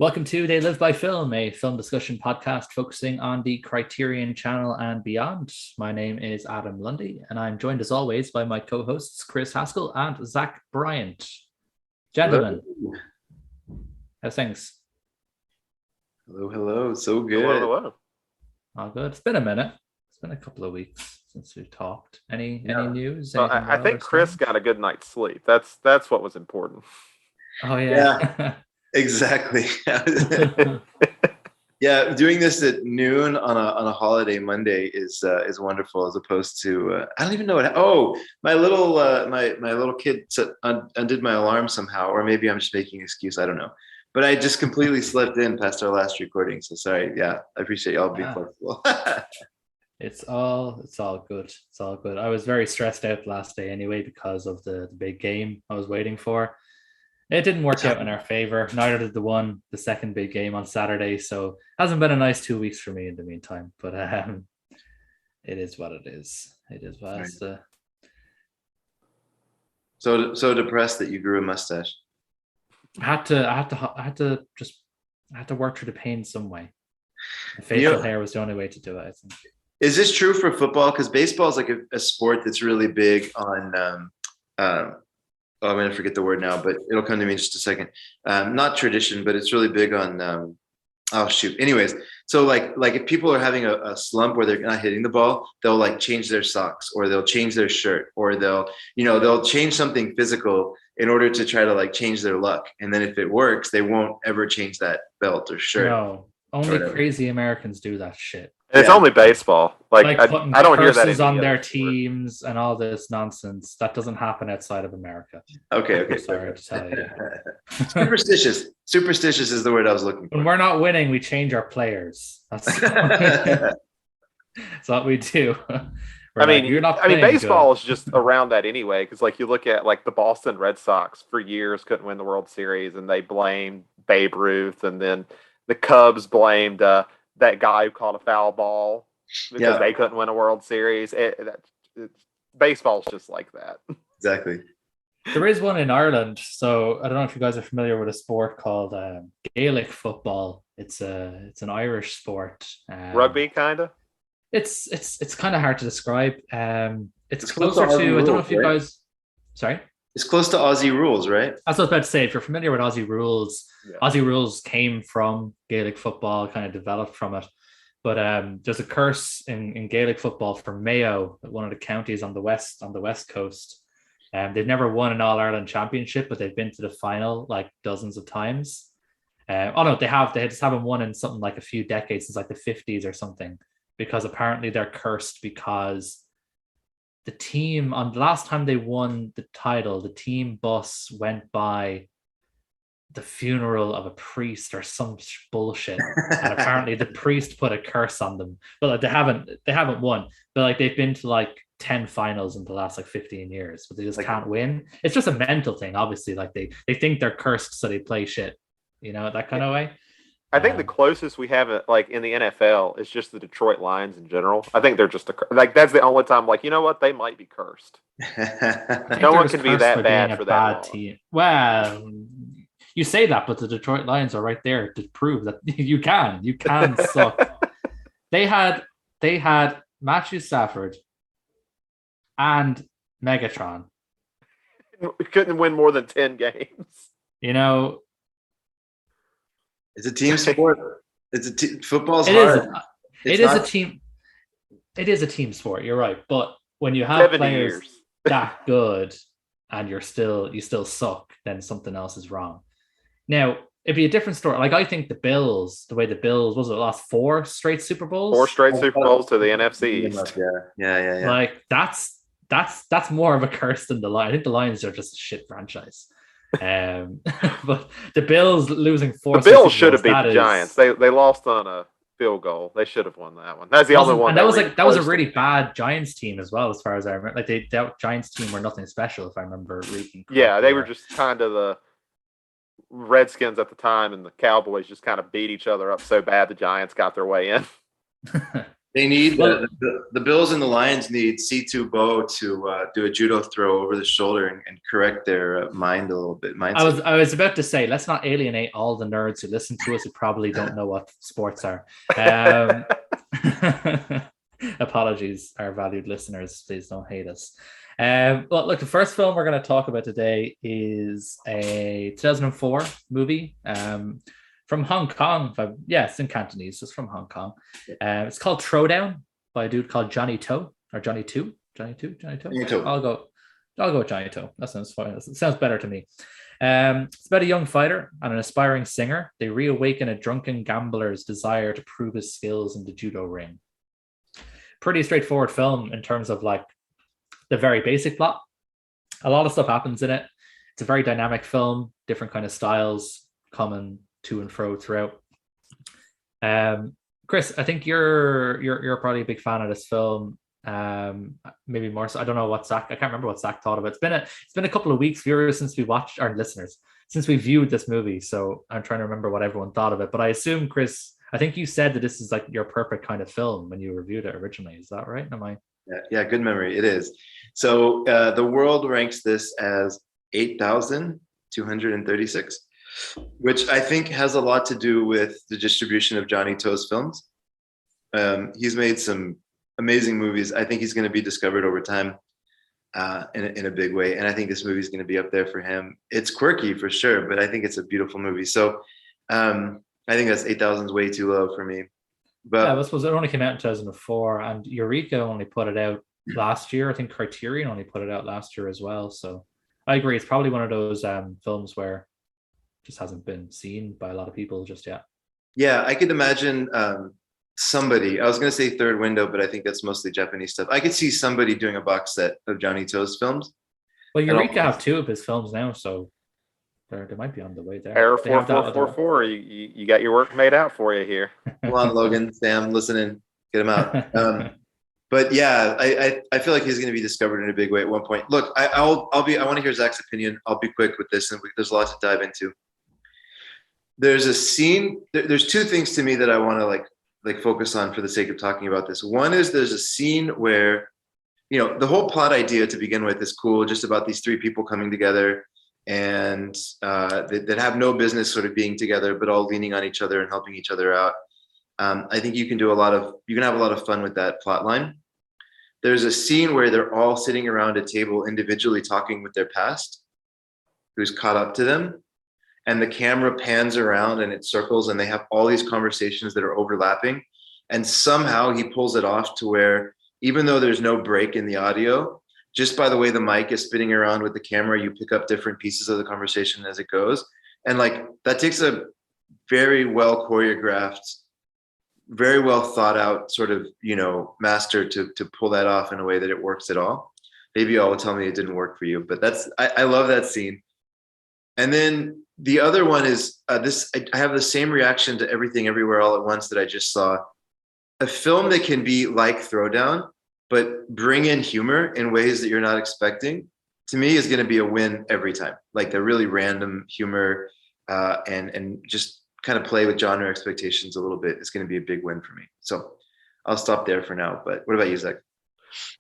Welcome to They Live by Film, a film discussion podcast focusing on the Criterion Channel and beyond. My name is Adam Lundy, and I'm joined as always by my co-hosts Chris Haskell and Zach Bryant. Gentlemen, Hello. how's things? Hello. So good. Hello. All good. It's been a minute. It's been a couple of weeks since we've talked. Any news? Well, I think Chris got a good night's sleep. That's what was important. Oh yeah. Exactly. Yeah, doing this at noon on a holiday Monday is wonderful, as opposed to I don't even know what. Oh, my little kid undid my alarm somehow, or maybe I'm just making an excuse. I don't know, but I just completely slipped in past our last recording. So sorry. Yeah, I appreciate y'all being flexible. It's all good. It's all good. I was very stressed out last day anyway because of the big game I was waiting for. It didn't work out in our favor. Neither did the second big game on Saturday. So it hasn't been a nice 2 weeks for me in the meantime. But it is what it is. It is what it is. So depressed that you grew a mustache. I had to work through the pain some way. Facial hair was the only way to do it, I think. Is this true for football? Because baseball is like a sport that's really big on I'm going to forget the word now, but it'll come to me in just a second. Not tradition, but it's really big on, Anyways, so like if people are having a slump where they're not hitting the ball, they'll like change their socks, or they'll change their shirt, or they'll change something physical in order to try to like change their luck. And then if it works, they won't ever change that belt or shirt. No, only crazy Americans do that shit. It's only baseball. Like I don't hear that on their teams and all this nonsense. That doesn't happen outside of America. Okay. Sorry to tell you. Superstitious is the word I was looking for. When we're not winning, we change our players. That's what we do. Baseball is just around that anyway. Because like you look at like the Boston Red Sox for years couldn't win the World Series, and they blamed Babe Ruth, and then the Cubs blamed that guy who called a foul ball because they couldn't win a World Series. Baseball's just like that. Exactly. There is one in Ireland. So I don't know if you guys are familiar with a sport called Gaelic football. It's an Irish sport. Rugby, kind of. It's kind of hard to describe. It's closer to I don't know if you guys. Sorry. It's close to Aussie rules, right? That's what I was about to say. If you're familiar with Aussie rules, Aussie rules came from Gaelic football, kind of developed from it. But there's a curse in Gaelic football for Mayo, one of the counties on the west coast. They've never won an All-Ireland championship, but they've been to the final like dozens of times. They have. They just haven't won in something like a few decades, since like the 50s or something, because apparently they're cursed because the team, on the last time they won the title, the team bus went by the funeral of a priest or some bullshit, and apparently the priest put a curse on them. But like, they haven't won. But like they've been to like 10 finals in the last like 15 years, but they just can't win. It's just a mental thing, obviously. Like they think they're cursed, so they play shit. That kind of way. I think the closest we have it, like in the NFL, is just the Detroit Lions in general. I think they're just that's the only time, like, you know what, they might be cursed. No one can be that bad for that long. Team. Well, you say that, but the Detroit Lions are right there to prove that you can suck. They had Matthew Stafford and Megatron. Couldn't win more than 10 games. It's a team sport. Football's hard. It is a team sport. You're right, but when you have players that good and you still suck, then something else is wrong. Now it'd be a different story. Like I think the Bills lost 4 straight Super Bowls. 4 straight Super Bowls to the NFC East. Yeah. Like that's more of a curse than the Lions. I think the Lions are just a shit franchise. But the Bills losing 4. The Bills should have beat the Giants. They lost on a field goal. They should have won that one. That's the only one. And that was a really bad Giants team as well, as far as I remember. Like that Giants team were nothing special, if I remember reading. Yeah, they were just kind of the Redskins at the time, and the Cowboys just kind of beat each other up so bad the Giants got their way in. They need Well, the Bills and the Lions need C2 Bo to do a judo throw over the shoulder and correct their mind a little bit. Mindset. I was about to say, let's not alienate all the nerds who listen to us who probably don't know what sports are. Apologies, our valued listeners. Please don't hate us. Well, look, the first film we're going to talk about today is a 2004 movie from Hong Kong. Yeah, it's in Cantonese. It's from Hong Kong. It's called Throwdown by a dude called Johnny To or Johnny Two. Johnny Two. I'll go with Johnny To. That sounds fine. It sounds better to me. It's about a young fighter and an aspiring singer. They reawaken a drunken gambler's desire to prove his skills in the judo ring. Pretty straightforward film in terms of like the very basic plot. A lot of stuff happens in it. It's a very dynamic film, different kind of styles coming to and fro throughout. Chris, I think you're probably a big fan of this film. Maybe more so. I don't know what Zach. I can't remember what Zach thought of it. It's been a couple of weeks, viewers, since we watched our listeners since we viewed this movie. So I'm trying to remember what everyone thought of it. But I assume, Chris, I think you said that this is like your perfect kind of film when you reviewed it originally. Is that right? Am I? Yeah, good memory. It is. So the world ranks this as 8,236, which I think has a lot to do with the distribution of Johnny To's films. He's made some amazing movies. I think he's going to be discovered over time in a big way. And I think this movie is going to be up there for him. It's quirky for sure, but I think it's a beautiful movie. So I think that's 8,000 is way too low for me. But yeah, I suppose it only came out in 2004, and Eureka only put it out last year. I think Criterion only put it out last year as well. So I agree. It's probably one of those films where it just hasn't been seen by a lot of people just yet. Yeah, I could imagine somebody. I was going to say Third Window, but I think that's mostly Japanese stuff. I could see somebody doing a box set of Johnny To's films. Well, Eureka have two of his films now, so they might be on the way there. Error 4444. You got your work made out for you here. Come on, Logan, Sam, listening, get him out. But yeah, I feel like he's going to be discovered in a big way at one point. Look, I want to hear Zach's opinion. I'll be quick with this, and there's a lot to dive into. There's a scene. There's two things to me that I want to like focus on for the sake of talking about this. One is there's a scene where, the whole plot idea to begin with is cool, just about these three people coming together and that have no business sort of being together, but all leaning on each other and helping each other out. I think you can have a lot of fun with that plot line. There's a scene where they're all sitting around a table individually talking with their past, who's caught up to them. And the camera pans around and it circles and they have all these conversations that are overlapping. And somehow he pulls it off to where, even though there's no break in the audio, just by the way the mic is spinning around with the camera, you pick up different pieces of the conversation as it goes. And like, that takes a very well choreographed, very well thought out sort of, master to pull that off in a way that it works at all. Maybe y'all will tell me it didn't work for you, but I love that scene. And then the other one is I have the same reaction to Everything Everywhere All at Once that I just saw. A film that can be like Throwdown, but bring in humor in ways that you're not expecting, to me is going to be a win every time. Like the really random humor and just kind of play with genre expectations a little bit is going to be a big win for me. So I'll stop there for now. But what about you, Zach?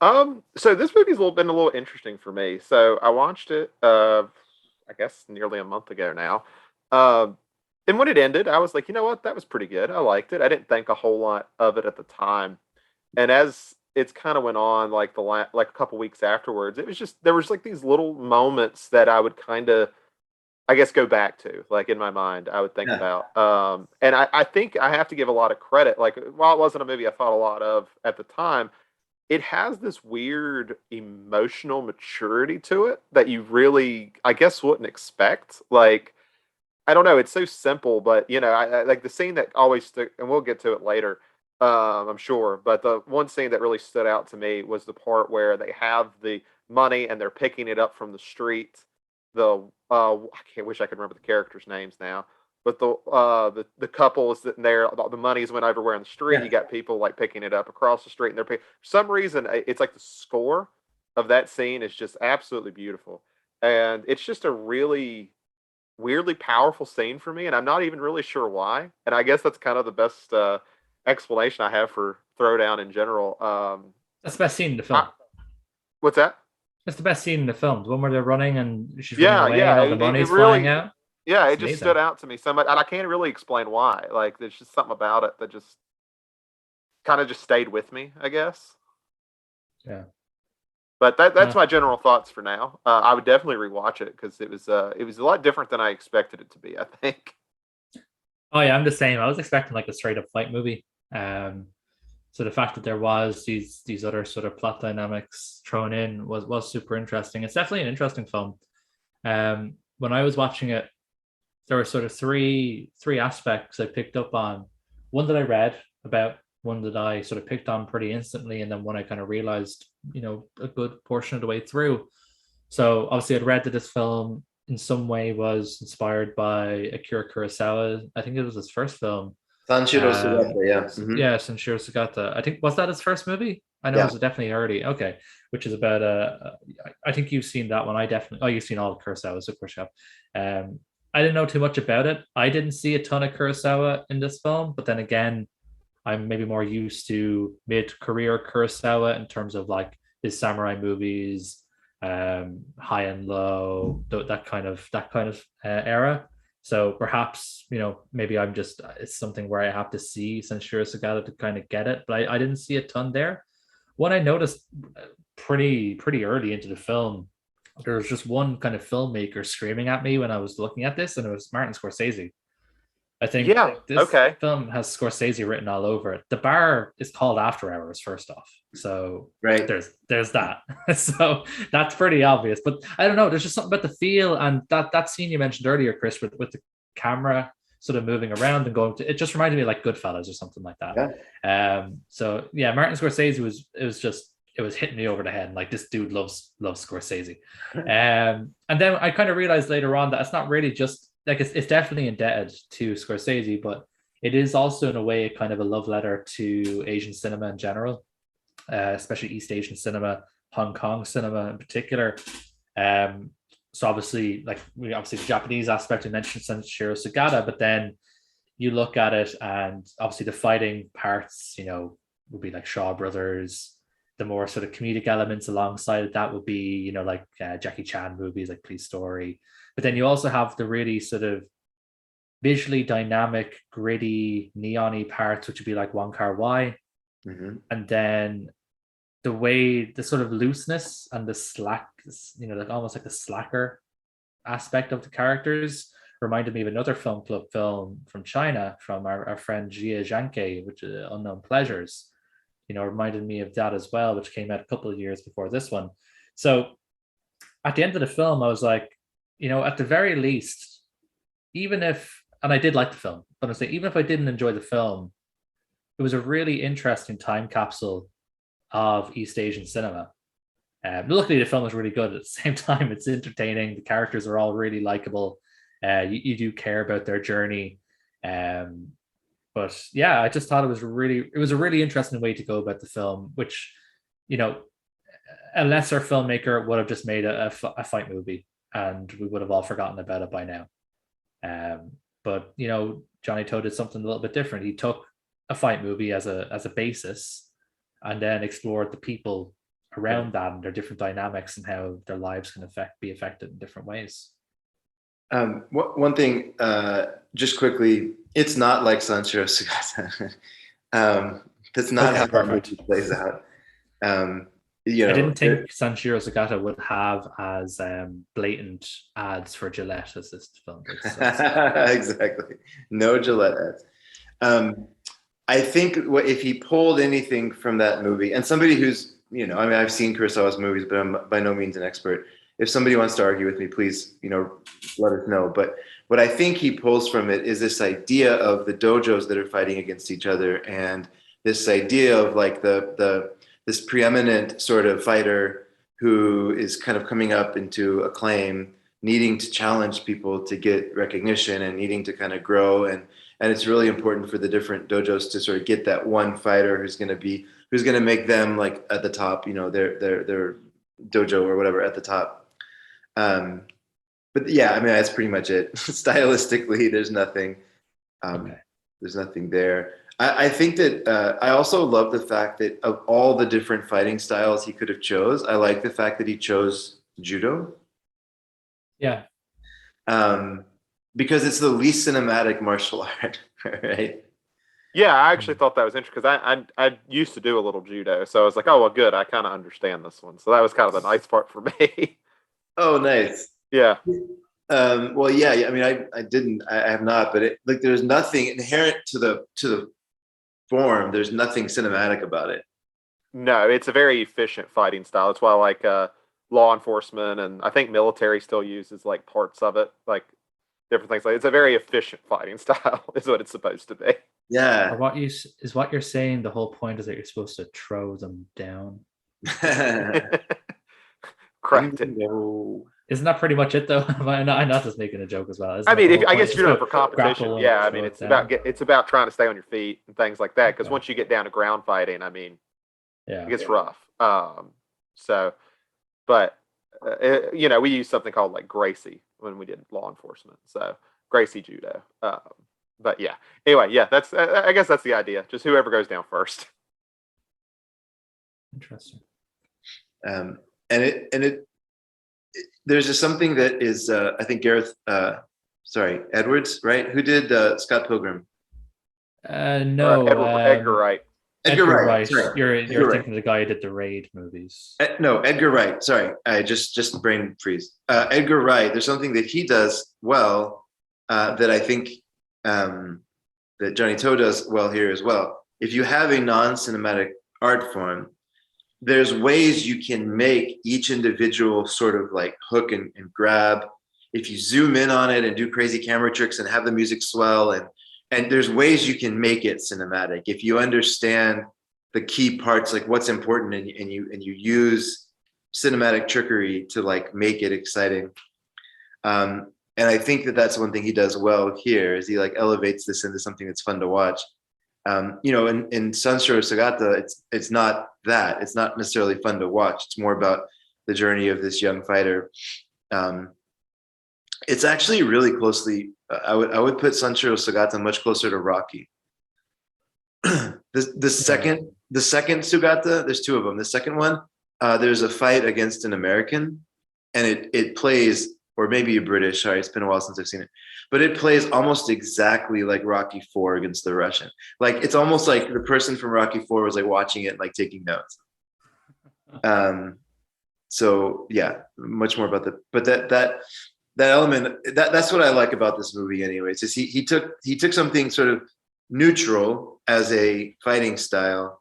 So this movie's been a little interesting for me. So I watched it, I guess nearly a month ago now. And when it ended, I was like, you know what? That was pretty good. I liked it. I didn't think a whole lot of it at the time. And as it's kind of went on, like a couple weeks afterwards, it was just, there was like these little moments that I would kind of, I guess, go back to, like in my mind, I would think about. And I think I have to give a lot of credit. Like, while it wasn't a movie I thought a lot of at the time, it has this weird emotional maturity to it that you really, I guess, wouldn't expect. Like, I don't know, it's so simple, but I like the scene that always stuck, and we'll get to it later, I'm sure. But the one scene that really stood out to me was the part where they have the money and they're picking it up from the street. I can't wish I could remember the characters' names now, but the couple is sitting there. The money's went everywhere in the street. Yeah. You got people like picking it up across the street, and they're for some reason it's like the score of that scene is just absolutely beautiful, and it's just a really weirdly powerful scene for me, and I'm not even really sure why. And I guess that's kind of the best explanation I have for Throwdown in general. That's the best scene in the film. What's that? That's the best scene in the film. The one where they're running and she's Yeah, running away yeah, and all the it money's really- flying out. Yeah, It's it just amazing. stood out to me so much, and I can't really explain why. Like, there's just something about it that just kind of just stayed with me, I guess. Yeah. But that's my general thoughts for now. I would definitely rewatch it because it was a lot different than I expected it to be, I think. Oh yeah, I'm the same. I was expecting like a straight up fight movie. So the fact that there was these other sort of plot dynamics thrown in was super interesting. It's definitely an interesting film. When I was watching it, there were sort of three aspects I picked up on. One that I read about, one that I sort of picked on pretty instantly, and then one I kind of realized, a good portion of the way through. So obviously I'd read that this film in some way was inspired by Akira Kurosawa. I think it was his first film. Sanshiro Sugata, yeah. Mm-hmm. Yeah, Sanshiro Sugata. I think, was that his first movie? I know it was definitely early. Okay, which is about I think you've seen that one. You've seen all of Kurosawa's, of course you have. I didn't know too much about it. I didn't see a ton of Kurosawa in this film, but then again, I'm maybe more used to mid-career Kurosawa in terms of like his samurai movies, High and Low, that kind of era. So perhaps, maybe it's something where I have to see Sanshiro Sugata to kind of get it, but I didn't see a ton there. What I noticed pretty early into the film, there was just one kind of filmmaker screaming at me when I was looking at this, and it was Martin Scorsese. I think this film has Scorsese written all over it. The bar is called After Hours, first off. So right. there's that. So that's pretty obvious. But I don't know, there's just something about the feel and that scene you mentioned earlier, Chris, with the camera sort of moving around and going to, it just reminded me of like Goodfellas or something like that. Yeah. So yeah, Martin Scorsese was hitting me over the head. And like, this dude loves Scorsese. And then I kind of realized later on that it's not really just like, it's definitely indebted to Scorsese, but it is also in a way kind of a love letter to Asian cinema in general, especially East Asian cinema, Hong Kong cinema in particular. So obviously the Japanese aspect, you mentioned Sanshiro Sugata, but then you look at it and obviously the fighting parts, would be like Shaw Brothers. The more sort of comedic elements alongside of that would be, like Jackie Chan movies like Police Story. But then you also have the really sort of visually dynamic, gritty, neon-y parts, which would be like Wong Kar-wai. Mm-hmm. And then the sort of looseness and the slack, like almost like the slacker aspect of the characters reminded me of another film club film from China, from our friend Jia Zhangke, which is Unknown Pleasures. Reminded me of that as well, which came out a couple of years before this one. So at the end of the film, I was like, at the very least, even if, and I did like the film, but I say, even if I didn't enjoy the film, it was a really interesting time capsule of East Asian cinema. Luckily, the film was really good. At the same time, it's entertaining. The characters are all really likable. You do care about their journey. But yeah, I just thought it was a really interesting way to go about the film, which, a lesser filmmaker would have just made a fight movie and we would have all forgotten about it by now. But, Johnny To did something a little bit different. He took a fight movie as a basis and then explored the people around that and their different dynamics and how their lives can be affected in different ways. One thing, just quickly, it's not like Sanshiro Sugata. That's not how that movie plays out. I didn't think Sanshiro Sugata would have as blatant ads for Gillette as this film did. Exactly. No Gillette ads. I think if he pulled anything from that movie, and somebody who's, I've seen Kurosawa's movies, but I'm by no means an expert. If somebody wants to argue with me, please, let us know. But what I think he pulls from it is this idea of the dojos that are fighting against each other, and this idea of like this preeminent sort of fighter who is kind of coming up into acclaim, needing to challenge people to get recognition and needing to kind of grow. And it's really important for the different dojos to sort of get that one fighter who's going to make them like at the top, their dojo or whatever at the top. But yeah, that's pretty much it. Stylistically, there's nothing. There's nothing there. I think that I also love the fact that of all the different fighting styles he could have chose, I like the fact that he chose judo. Yeah. Um, because it's the least cinematic martial art, right? Yeah, I actually thought that was interesting because I used to do a little judo, so I was like, oh well, good. I kind of understand this one, so that was kind of the nice part for me. Oh, nice. Yeah. Well, yeah. I mean, I have not, but like, there's nothing inherent to the form. There's nothing cinematic about it. No, it's a very efficient fighting style. That's why like law enforcement and I think military still uses like parts of it, like different things. Like it's a very efficient fighting style, is what it's supposed to be. Or Yeah. what you're saying, the whole point is that you're supposed to throw them down. Correct it. Bingo. Isn't that pretty much it though? I'm not just making a joke as well. Isn't I that the mean, whole I point? guess Just you're doing it go for competition. grapple and Yeah, I throw mean, it down. it's about trying to stay on your feet and things like that. Because Okay. once you get down to ground fighting, I mean, Yeah. it gets rough. So, but we use something called like Gracie when we did law enforcement. So Gracie judo. But yeah. Anyway, yeah, that's I guess that's the idea. Just whoever goes down first. Interesting. And there's just something that is I think Edwards, right? Who did Scott Pilgrim? No, Edgar Wright. Edgar Wright. Sorry. You're thinking of the guy who did the Raid movies. No, Edgar Wright. Sorry, I just brain freeze. Edgar Wright. There's something that he does well that I think that Johnny To does well here as well. If you have a non-cinematic art form, there's ways you can make each individual sort of like hook and grab. If you zoom in on it and do crazy camera tricks and have the music swell, and there's ways you can make it cinematic if you understand the key parts, like what's important, and you use cinematic trickery to like make it exciting. And I think that that's one thing he does well here is he like elevates this into something that's fun to watch. In Sanshiro Sagata, it's not that. It's not necessarily fun to watch. It's more about the journey of this young fighter. It's actually really closely. I would put Sanshiro Sagata much closer to Rocky. The second Sugata, there's two of them. The second one, there's a fight against an American, and it plays, or maybe a British. Sorry, it's been a while since I've seen it, but it plays almost exactly like Rocky IV against the Russian. Like it's almost like the person from Rocky IV was like watching it, and, like taking notes. So yeah, much more about that element. That's what I like about this movie, anyways. Is he took something sort of neutral as a fighting style,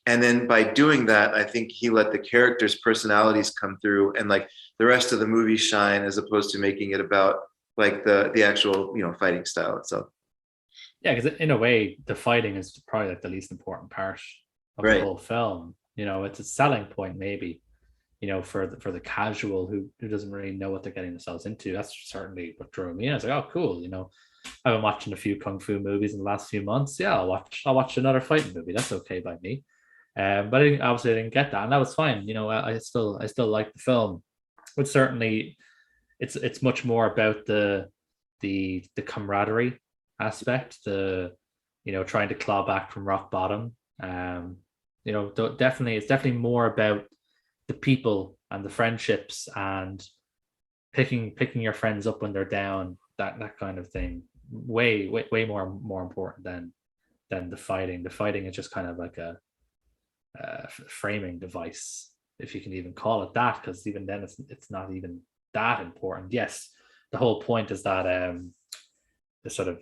and then by doing that, I think he let the characters' personalities come through, and like the rest of the movie shine, as opposed to making it about like the actual fighting style itself. Yeah, because in a way, the fighting is probably like the least important part of the whole film. It's a selling point maybe, for the casual who doesn't really know what they're getting themselves into. That's certainly what drew me in. I was like, oh, cool. I've been watching a few kung fu movies in the last few months. Yeah, I'll watch another fighting movie. That's okay by me. But obviously I didn't get that, and that was fine. I still like the film. But certainly, it's much more about the camaraderie aspect, trying to claw back from rock bottom. Definitely, it's definitely more about the people and the friendships and picking your friends up when they're down, that kind of thing. Way more important than the fighting. The fighting is just kind of like a framing device, if you can even call it that, because even then it's not even that important. Yes, the whole point is that the sort of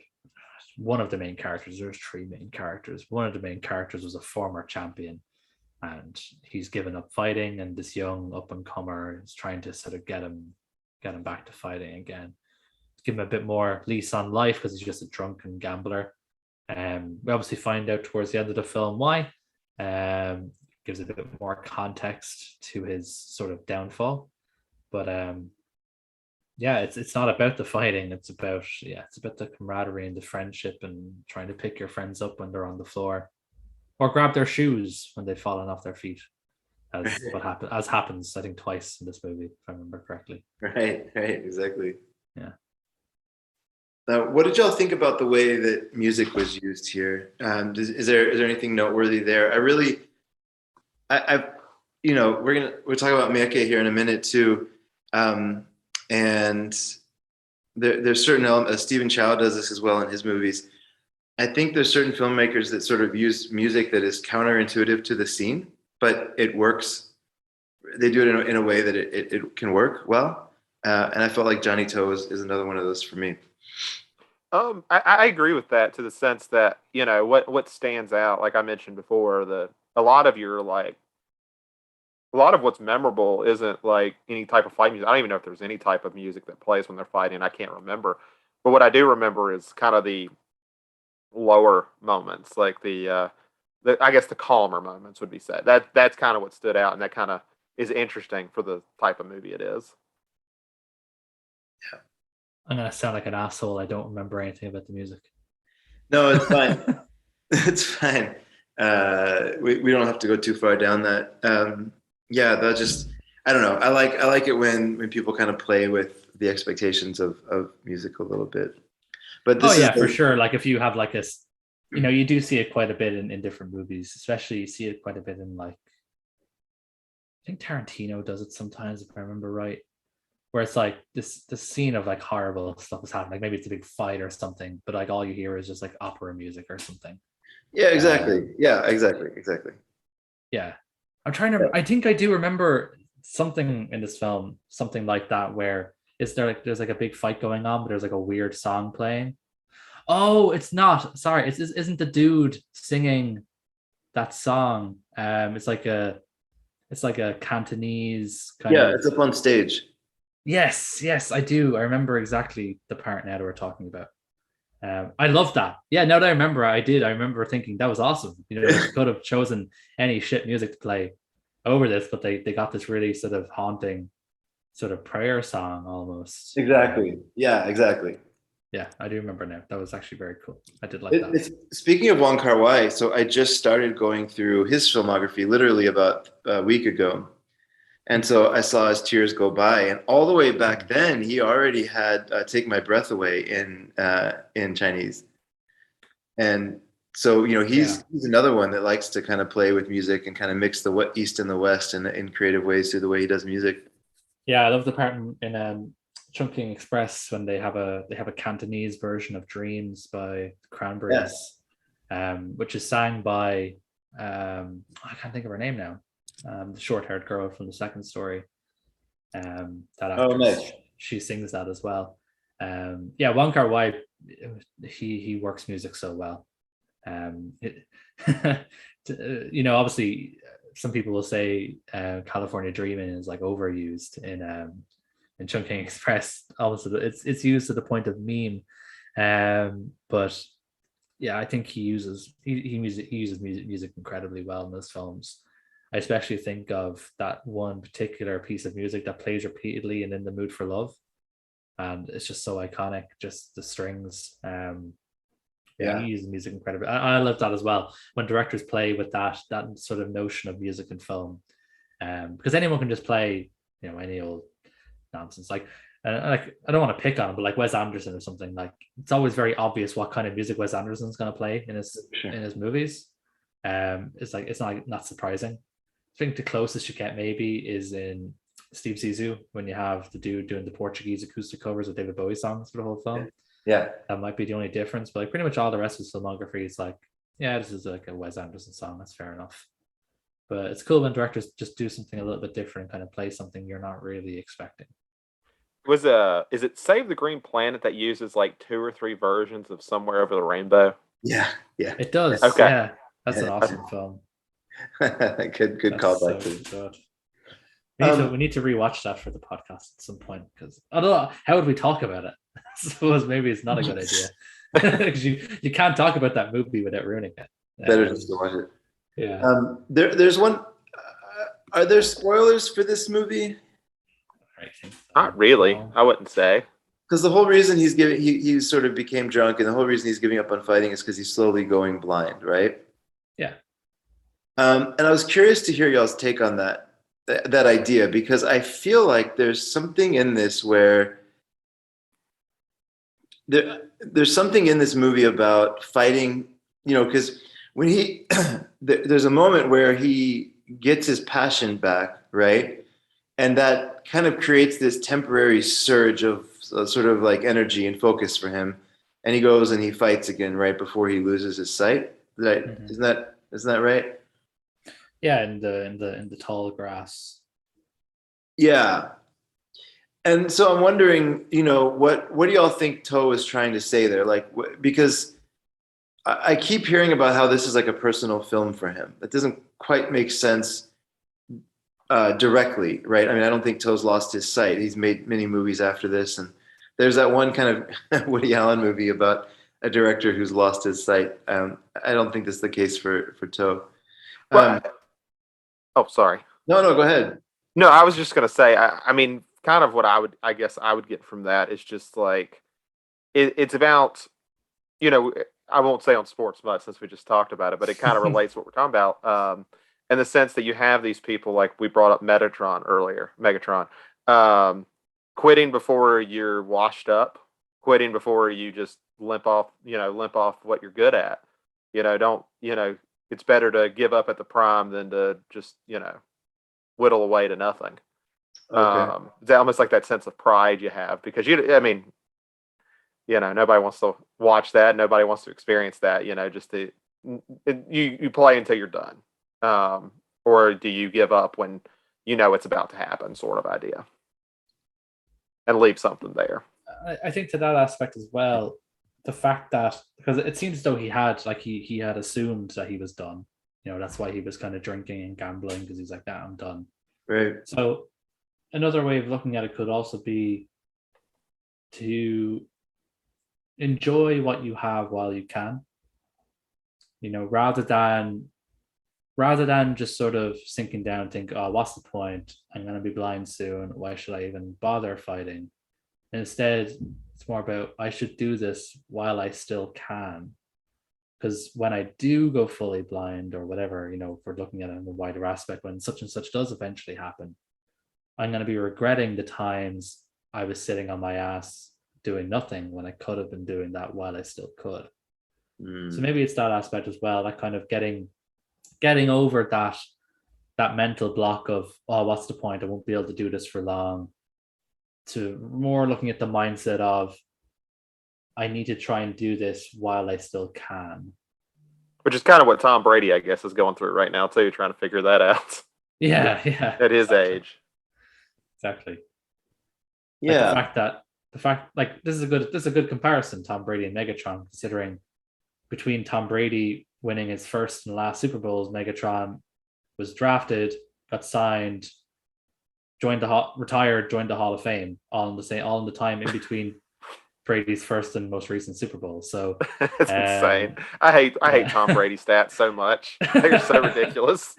one of the main characters, there's three main characters, one of the main characters was a former champion, and he's given up fighting, and this young up and comer is trying to sort of get him back to fighting again, give him a bit more lease on life because he's just a drunken gambler. We obviously find out towards the end of the film why. Gives a bit more context to his sort of downfall, but it's not about the fighting. It's about the camaraderie and the friendship and trying to pick your friends up when they're on the floor, or grab their shoes when they've fallen off their feet, as happens I think twice in this movie, if I remember correctly. Right, exactly. Yeah. What did y'all think about the way that music was used here? Is there anything noteworthy there? I've we're talking about Mieke here in a minute too, and there's certain elements. Stephen Chow does this as well in his movies. I think there's certain filmmakers that sort of use music that is counterintuitive to the scene, but it works. They do it in a way that it can work well, and I felt like Johnny Toe is another one of those for me. I agree with that to the sense that, what stands out, like I mentioned before, a lot of what's memorable isn't like any type of fight music. I don't even know if there's any type of music that plays when they're fighting. I can't remember. But what I do remember is kind of the lower moments, like the I guess the calmer moments would be said. That's kind of what stood out, and that kind of is interesting for the type of movie it is. Yeah. I'm gonna sound like an asshole. I don't remember anything about the music. No, it's fine. It's fine. We don't have to go too far down that. That just, I don't know. I like it when people kind of play with the expectations of music a little bit. But this for sure. Like if you have like you do see it quite a bit in different movies, especially you see it quite a bit in like, I think Tarantino does it sometimes, if I remember right, where it's like this scene of like horrible stuff is happening. Like maybe it's a big fight or something, but like all you hear is just like opera music or something. Yeah, exactly. Exactly. Yeah. I'm trying to, I think I do remember something in this film, something like that, where there's like a big fight going on, but there's like a weird song playing. Oh, it's not. Sorry, isn't the dude singing that song? It's like a Cantonese kind of. Yeah, it's up on stage. Yes, I do. I remember exactly the part now that we're talking about. I love that. Yeah, now that I remember, I remember thinking that was awesome. They could have chosen any shit music to play over this, but they got this really sort of haunting sort of prayer song almost. Exactly. Yeah, exactly. Yeah, I do remember now. That was actually very cool. I did like that. Speaking of Wong Kar-wai, so I just started going through his filmography literally about a week ago. And so I saw As Tears Go By, and all the way back then, he already had Take My Breath Away in Chinese. And so, he's another one that likes to kind of play with music and kind of mix the East and the West in creative ways through the way he does music. Yeah, I love the part in Chungking Express when they have a Cantonese version of Dreams by Cranberries, which is sang by I can't think of her name now. The short-haired girl from the second story. That actress, nice. She sings that as well. Wong Kar-wai, he works music so well. Obviously, some people will say California Dreaming is like overused in Chungking Express. Also, it's used to the point of meme, but yeah, I think he uses music incredibly well in those films. I especially think of that one particular piece of music that plays repeatedly in the Mood for Love, and it's just so iconic. Just the strings. He uses music incredibly. I love that as well. When directors play with that sort of notion of music in film, because anyone can just play, any old nonsense. Like I don't want to pick on him, but like Wes Anderson or something. Like it's always very obvious what kind of music Wes Anderson's going to play in his movies. It's not surprising. I think the closest you get maybe is in Steve Zissou, when you have the dude doing the Portuguese acoustic covers of David Bowie songs for the whole film. Yeah, that might be the only difference. But like pretty much all the rest of his filmography is like, this is like a Wes Anderson song. That's fair enough. But it's cool when directors just do something a little bit different, kind of play something you're not really expecting. Is it Save the Green Planet that uses like 2 or 3 versions of Somewhere Over the Rainbow? Yeah. It does. Okay. Yeah, that's an awesome film. good callback. So we need to rewatch that for the podcast at some point, because I don't know, how would we talk about it? I suppose maybe it's not a good idea, because you can't talk about that movie without ruining it. Better just to watch it. Yeah. There's one. Are there spoilers for this movie? I think so. Not really. I wouldn't say. Because the whole reason he sort of became drunk, and the whole reason he's giving up on fighting is because he's slowly going blind, right? Yeah. And I was curious to hear y'all's take on that idea, because I feel like there's something in this where there's something in this movie about fighting, because when there's a moment where he gets his passion back, right? And that kind of creates this temporary surge of sort of like energy and focus for him. And he goes and he fights again right before he loses his sight. Mhm. Isn't that right? Yeah, in the tall grass. Yeah. And so I'm wondering, what do y'all think Toe is trying to say there? Like, because I keep hearing about how this is like a personal film for him. That doesn't quite make sense directly, right? I mean, I don't think Toe's lost his sight. He's made many movies after this, and there's that one kind of Woody Allen movie about a director who's lost his sight. I don't think that's the case for Toe. Well, Um, oh, sorry. no, go ahead. No, I was just gonna say. I mean, kind of what I guess I would get from that is just like it's about, you know, I won't say on sports much since we just talked about it, but it kind of relates to what we're talking about. In the sense that you have these people like we brought up Megatron, um, quitting before you're washed up, quitting before you just limp off what you're good at. Don't, it's better to give up at the prime than to just, whittle away to nothing. Okay. It's almost like that sense of pride you have because I mean, nobody wants to watch that. Nobody wants to experience that, just you play until you're done. Or do you give up when it's about to happen, sort of idea, and leave something there? I think to that aspect as well, the fact that because it seems as though he had assumed that he was done. That's why he was kind of drinking and gambling because he's like, "That I'm done." Right. So another way of looking at it could also be to enjoy what you have while you can. Rather than just sort of sinking down and think, oh, what's the point? I'm going to be blind soon. Why should I even bother fighting? And instead, it's more about I should do this while I still can. Because when I do go fully blind or whatever, if we're looking at it in a wider aspect, when such and such does eventually happen, I'm going to be regretting the times I was sitting on my ass doing nothing when I could have been doing that while I still could. So maybe it's that aspect as well, that kind of getting over that mental block of, oh, what's the point? I won't be able to do this for long, to more looking at the mindset of I need to try and do this while I still can. Which is kind of what Tom Brady, I guess, is going through right now too, trying to figure that out. Yeah. At his age. Exactly. Yeah. Like the fact like this is a good comparison, Tom Brady and Megatron, considering between Tom Brady winning his first and last Super Bowls, Megatron was drafted, got signed, retired, joined the Hall of Fame, all in the time in between Brady's first and most recent Super Bowl. So it's insane. I hate Tom Brady stats so much. They're so ridiculous.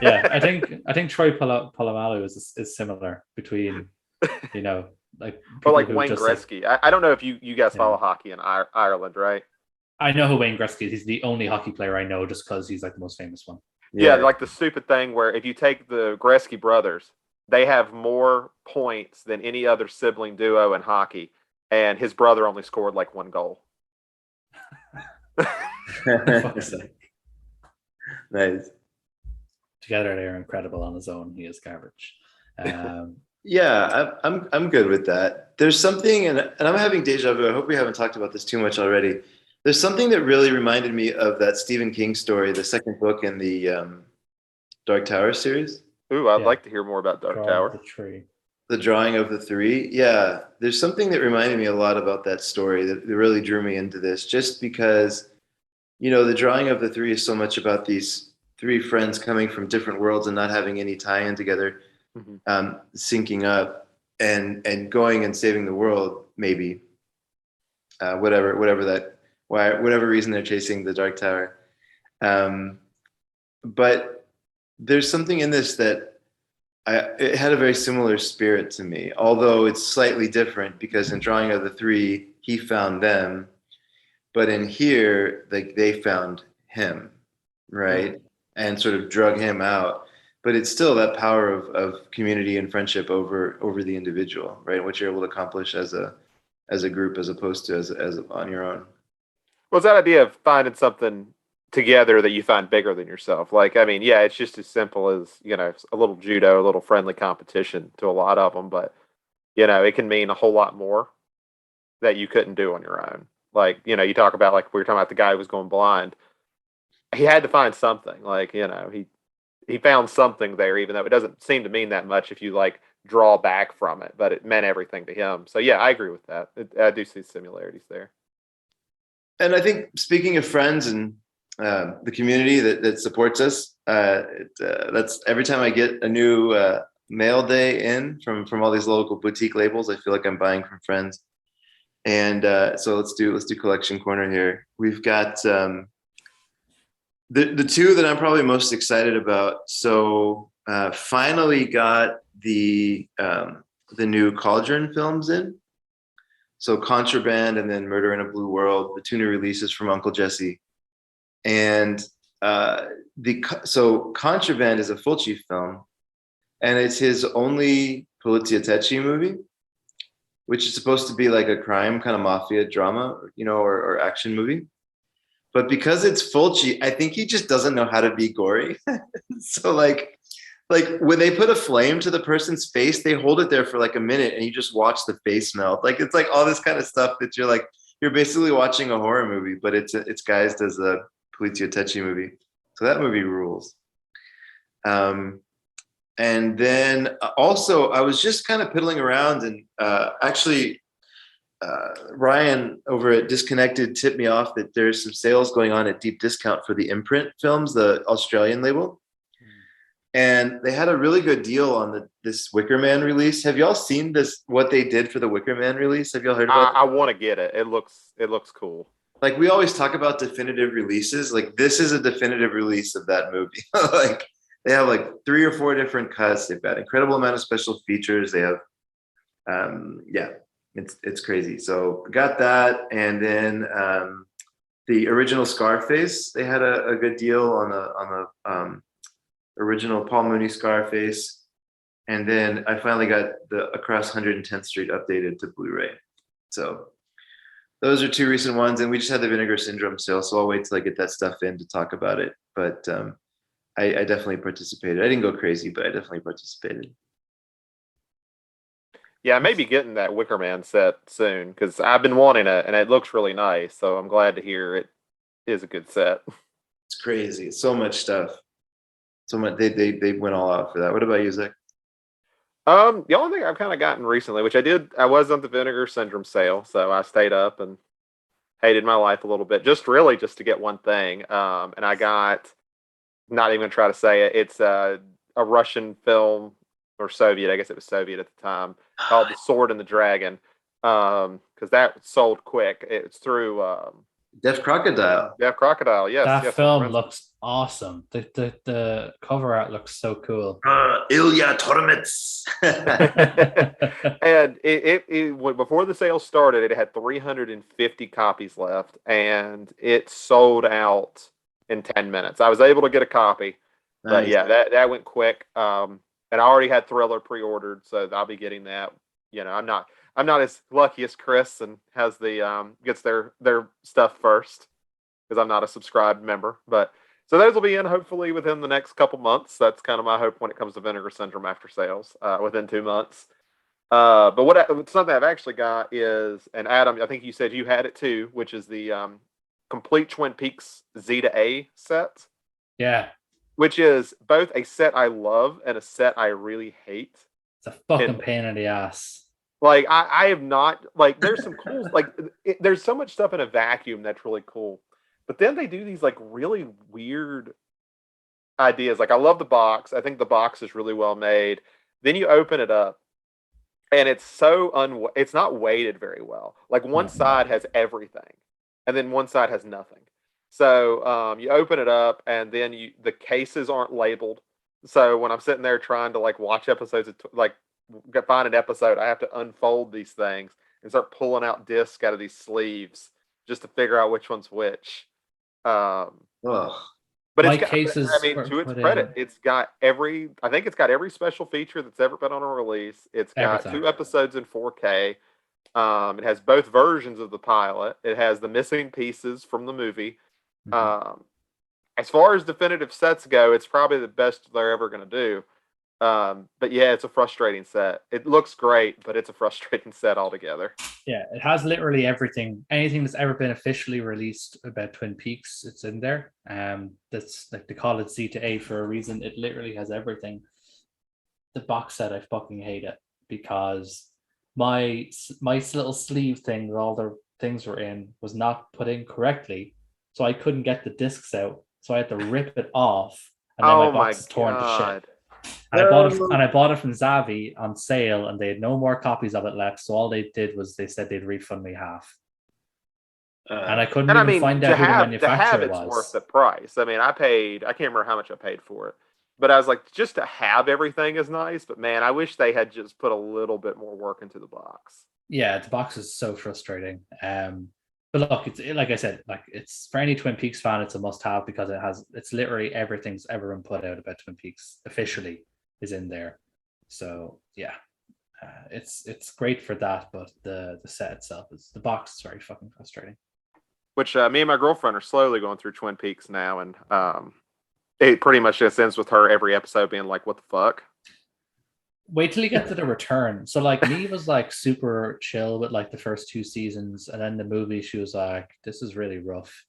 Yeah, I think Troy Polamalu is similar between, like Wayne Gretzky. I don't know if you guys follow hockey in Ireland, right? I know who Wayne Gretzky is. He's the only hockey player I know just because he's like the most famous one. Yeah, like the stupid thing where if you take the Gretzky brothers, they have more points than any other sibling duo in hockey, and his brother only scored like one goal. Nice. Together they are incredible. On his own, he is garbage. Yeah, I'm good with that. There's something, and I'm having deja vu. I hope we haven't talked about this too much already. There's something that really reminded me of that Stephen King story, the second book in the Dark Tower series. Ooh, I'd like to hear more about Dark Tower. The tree. The Drawing of the Three. Yeah, there's something that reminded me a lot about that story that really drew me into this, just because, the Drawing of the Three is so much about these three friends coming from different worlds and not having any tie-in together, syncing up and going and saving the world, maybe, whatever reason they're chasing the Dark Tower. But there's something in this that it had a very similar spirit to me, although it's slightly different because in Drawing of the Three, he found them, but in here, like they found him, right? And sort of drug him out. But it's still that power of community and friendship over the individual, right? What you're able to accomplish as a as a group as opposed to as on your own. Well, it's that idea of finding something together that you find bigger than yourself. Like, I mean, yeah, it's just as simple as, a little judo, a little friendly competition to a lot of them, but it can mean a whole lot more that you couldn't do on your own. Like, you talk about, like, we were talking about the guy who was going blind. He had to find something. Like, he found something there, even though it doesn't seem to mean that much if you, like, draw back from it, but it meant everything to him. So, yeah, I agree with that. I do see similarities there. And I think, speaking of friends and the community that supports us, that's every time I get a new mail day in from all these local boutique labels, I feel like I'm buying from friends. And so let's do collection corner here. We've got the two that I'm probably most excited about. So finally got the new Cauldron films in. So Contraband and then Murder in a Blue World, the two new releases from Uncle Jesse. And so Contraband is a Fulci film, and it's his only Polizia movie, which is supposed to be like a crime kind of mafia drama, or action movie. But because it's Fulci, I think he just doesn't know how to be gory. So like when they put a flame to the person's face, they hold it there for like a minute and you just watch the face melt. Like it's like all this kind of stuff that you're basically watching a horror movie, but it's guised as a Polizia movie. So that movie rules. And then also I was just kind of piddling around and actually Ryan over at Disconnected tipped me off that there's some sales going on at deep discount for the Imprint films, the Australian label. And they had a really good deal on this Wicker Man release. Have y'all seen what they did for the Wicker Man release? Have y'all heard about it? I want to get it. It looks cool. Like, we always talk about definitive releases. Like, this is a definitive release of that movie. Like, they have like 3 or 4 different cuts. They've got incredible amount of special features. They have, it's crazy. So got that. And then the original Scarface, they had a good deal on the original Paul Mooney Scarface. And then I finally got the Across 110th Street updated to Blu-ray. So those are 2 recent ones. And we just had the Vinegar Syndrome sale, so I'll wait till I get that stuff in to talk about it. But I definitely participated. I didn't go crazy, but I definitely participated. Yeah, I may be getting that Wicker Man set soon because I've been wanting it and it looks really nice. So I'm glad to hear it is a good set. It's crazy. It's so much stuff. So much. They went all out for that. What about you, Zach? The only thing I've kind of gotten recently, which I was on the Vinegar Syndrome sale, so I stayed up and hated my life a little bit, just to get one thing. And I got, not even gonna try to say it, it's a Russian film, or Soviet, I guess it was Soviet at the time, called The Sword and the Dragon, because that sold quick. It's through Deaf Crocodile. Deaf Crocodile, yes. That yes, film looks awesome. The cover art looks so cool. Ilya Tormets. And it before the sale started, it had 350 copies left, and it sold out in 10 minutes. I was able to get a copy, but yeah, that went quick. And I already had Thriller pre-ordered, so I'll be getting that. I'm not as lucky as Chris and has gets their stuff first because I'm not a subscribed member. But so those will be in hopefully within the next couple months. That's kind of my hope when it comes to Vinegar Syndrome after sales, within 2 months. But something I've actually got is, and Adam, I think you said you had it too, which is the complete Twin Peaks Z to A set. Yeah. Which is both a set I love and a set I really hate. It's a fucking pain in the ass. Like, I have not, like, there's some cool, like, there's so much stuff in a vacuum that's really cool. But then they do these, like, really weird ideas. Like, I love the box. I think the box is really well made. Then you open it up, and it's so, it's not weighted very well. Like, one side has everything, and then one side has nothing. So you open it up, and then the cases aren't labeled. So when I'm sitting there trying to, like, watch episodes, find an episode, I have to unfold these things and start pulling out discs out of these sleeves just to figure out which one's which. But it's got, cases, I mean, to its credit, it's got I think it's got every special feature that's ever been on a release. It's got everything. 2 episodes in 4K. It has both versions of the pilot. It has the missing pieces from the movie. As far as definitive sets go, it's probably the best they're ever going to do. But yeah, it's a frustrating set. It looks great, but it's a frustrating set altogether. Yeah, it has literally everything. Anything that's ever been officially released about Twin Peaks, it's in there. That's like, they call it C to A for a reason. It literally has everything. The box set, I fucking hate it because my little sleeve thing that all the things were in was not put in correctly, so I couldn't get the discs out. So I had to rip it off, and then my box is torn to shit. And I bought it from Zavi on sale, and they had no more copies of it left. So all they did was they said they'd refund me half. And I couldn't even find out who the manufacturer was. It's worth the price. I mean, I can't remember how much I paid for it. But I was like, just to have everything is nice. But man, I wish they had just put a little bit more work into the box. Yeah, the box is so frustrating. But look, it's like I said, like it's for any Twin Peaks fan, it's a must-have because it's literally everything's ever been put out about Twin Peaks officially is in there. So yeah, it's great for that, but the set itself the box is very fucking frustrating. Which me and my girlfriend are slowly going through Twin Peaks now, and it pretty much just ends with her every episode being like, "What the fuck." Wait till you get to the return. So like me was like super chill with like the first 2 seasons, and then the movie she was like, "This is really rough,"